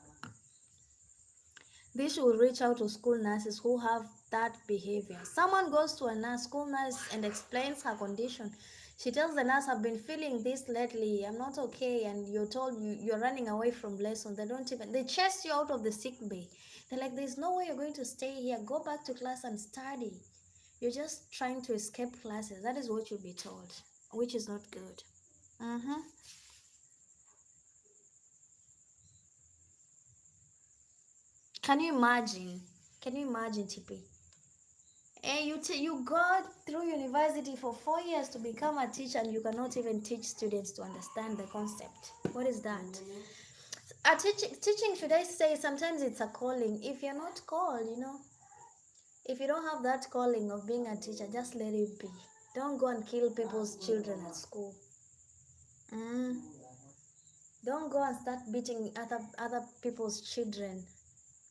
they should reach out to school nurses who have that behavior. Someone goes to a school nurse and explains her condition. She tells the nurse, I've been feeling this lately, I'm not okay, and you're told you're running away from lessons. They chase you out of the sick bay. They're like, there's no way you're going to stay here, go back to class and study. You're just trying to escape classes. That is what you'll be told, which is not good. Can you imagine? Can you imagine, TP? And you go through university for 4 years to become a teacher, and you cannot even teach students to understand the concept. What is that? A teaching, should I say, sometimes it's a calling. If you're not called, if you don't have that calling of being a teacher, just let it be. Don't go and kill people's children at school. Don't go and start beating other people's children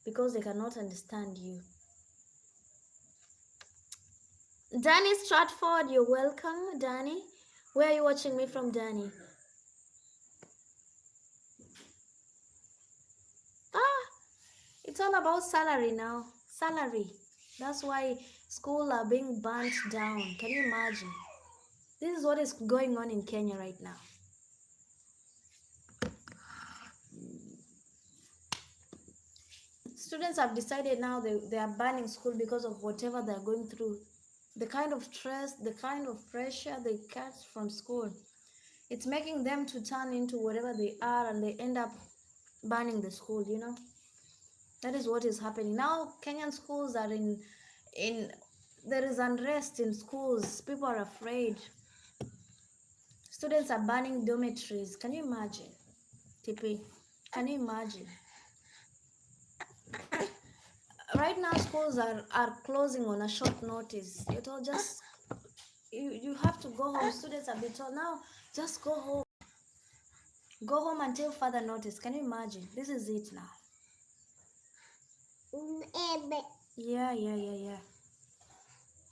because they cannot understand you. Danny Stratford, you're welcome, Danny. Where are you watching me from, Danny? about salary now. Salary. That's why schools are being burnt down. Can you imagine? This is what is going on in Kenya right now. Students have decided now they are banning school because of whatever they're going through. The kind of stress, the kind of pressure they catch from school. It's making them to turn into whatever they are, and they end up banning the school, you know. That is what is happening. Now Kenyan schools are in there is unrest in schools. People are afraid. Students are banning dormitories. Can you imagine? TP, can you imagine? Right now schools are closing on a short notice. It all just you have to go home. Students have been told now, just go home. Go home until further notice. Can you imagine? This is it now. Yeah.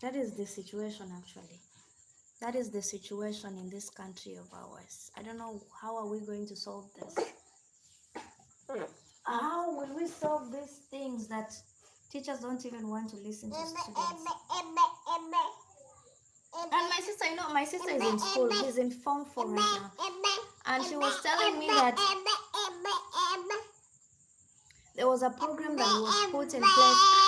That is the situation actually. That is the situation in this country of ours. I don't know how are we going to solve this. How will we solve these things that teachers don't even want to listen to students? And my sister, you know, my sister is in school. She's in Form 4 right now. And she was telling me that there was a program that was put in place.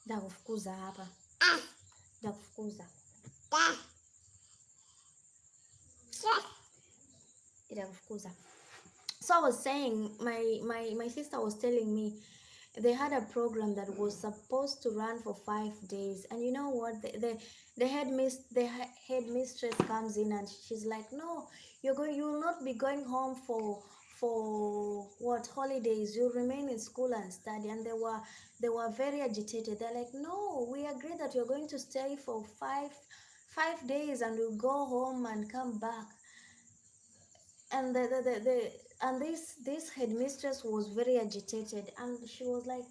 Ndakufukuza hapa. Ndakufukuza. Ndakufukuza. So I was saying, my sister was telling me they had a program that was supposed to run for 5 days, and you know what, the headmistress comes in and she's like, no, you will not be going home for what holidays, you'll remain in school and study. And they were very agitated. They're like, no, we agreed that you're going to stay for five days and we'll go home and come back. And this headmistress was very agitated, and she was like,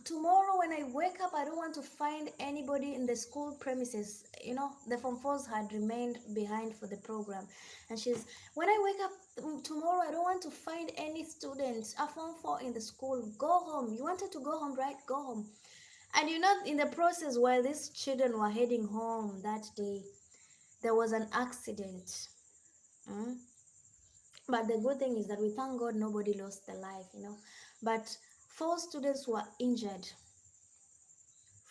tomorrow when I wake up, I don't want to find anybody in the school premises. You know, the Form 4s had remained behind for the program, and when I wake up tomorrow, I don't want to find any students, a Form 4 in the school. Go home. You wanted to go home, right? Go home. And you know, in the process, while these children were heading home that day, there was an accident. But the good thing is that we thank God nobody lost their life, you know. But 4 students were injured.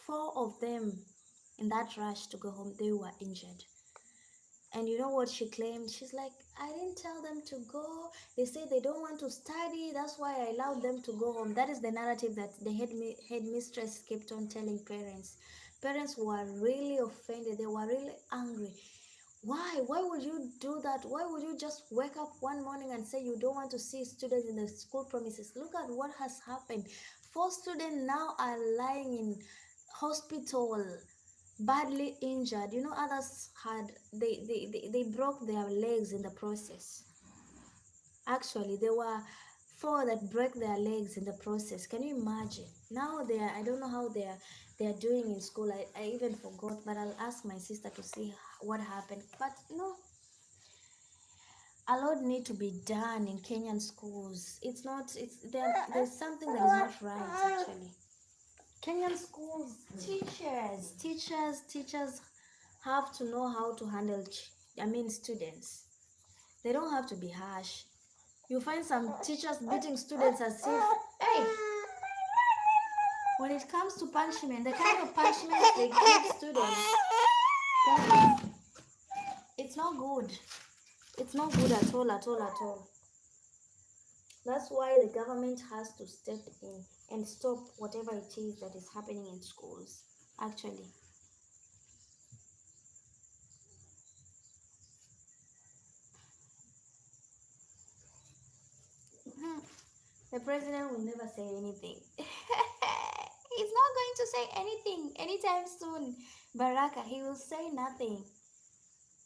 4 of them in that rush to go home, they were injured. And you know what she claimed? She's like, I didn't tell them to go. They say they don't want to study. That's why I allowed them to go home. That is the narrative that the headmistress kept on telling parents. Parents were really offended. They were really angry. Why would you do that? Why would you just wake up one morning and say you don't want to see students in the school premises? Look at what has happened. 4 students now are lying in hospital, badly injured. You know, others they broke their legs in the process. Actually, there were 4 that broke their legs in the process. Can you imagine? Now I don't know how they are doing in school. I even forgot, but I'll ask my sister to see what happened. But no, a lot need to be done in Kenyan schools. There's something that is not right actually. Kenyan schools, teachers have to know how to handle students. They don't have to be harsh. You find some teachers beating students as if, hey, when it comes to punishment, the kind of punishment they give students, it's not good. It's not good at all. That's why the government has to step in and stop whatever it is that is happening in schools, actually. The president will never say anything. He's not going to say anything anytime soon. Baraka, he will say nothing.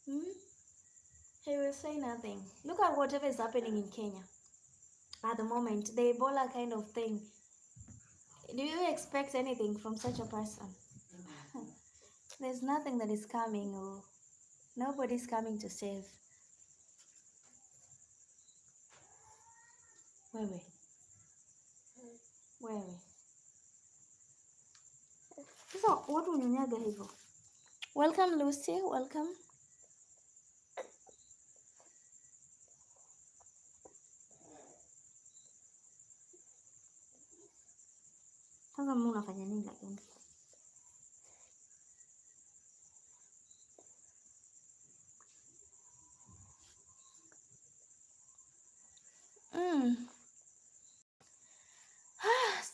He will say nothing. Look at whatever is happening in Kenya. at the moment, the Ebola kind of thing. Do you expect anything from such a person? There's nothing that is coming, or nobody's coming to save. Wewe, wewe. Sasa watu unyanyaga hivyo. Welcome Lucy, welcome. Sasa mimi unafanya nini lakini?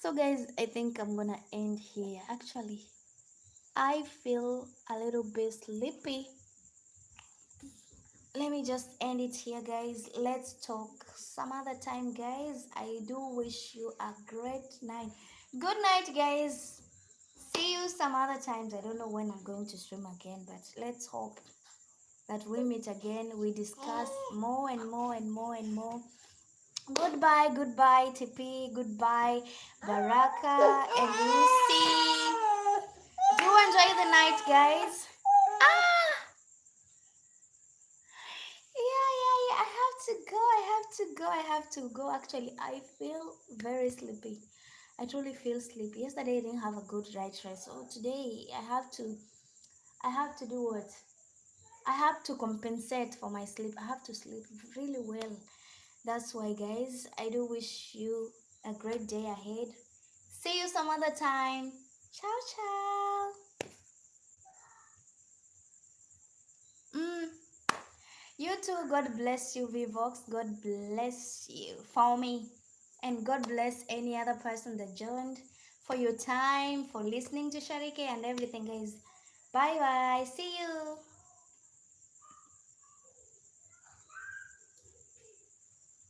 So guys, I think I'm gonna end here. Actually, I feel a little bit sleepy. Let me just end it here, guys. Let's talk some other time, guys. I do wish you a great night. Good night, guys. See you some other times. I don't know when I'm going to stream again, but let's hope that we meet again. We discuss more and more and more and more. Goodbye, goodbye, TP. Goodbye, Baraka and Lucy. Do enjoy the night, guys. Ah! Yeah. I have to go. Actually, I feel very sleepy. I truly feel sleepy. Yesterday I didn't have a good night rest. So today I have to do what? I have to compensate for my sleep. I have to sleep really well. That's why, guys, I do wish you a great day ahead. See you some other time. Ciao, ciao. You too. God bless you, Vivox. God bless you for me. And God bless any other person that joined for your time, for listening to Sharike and everything, guys. Bye bye. See you.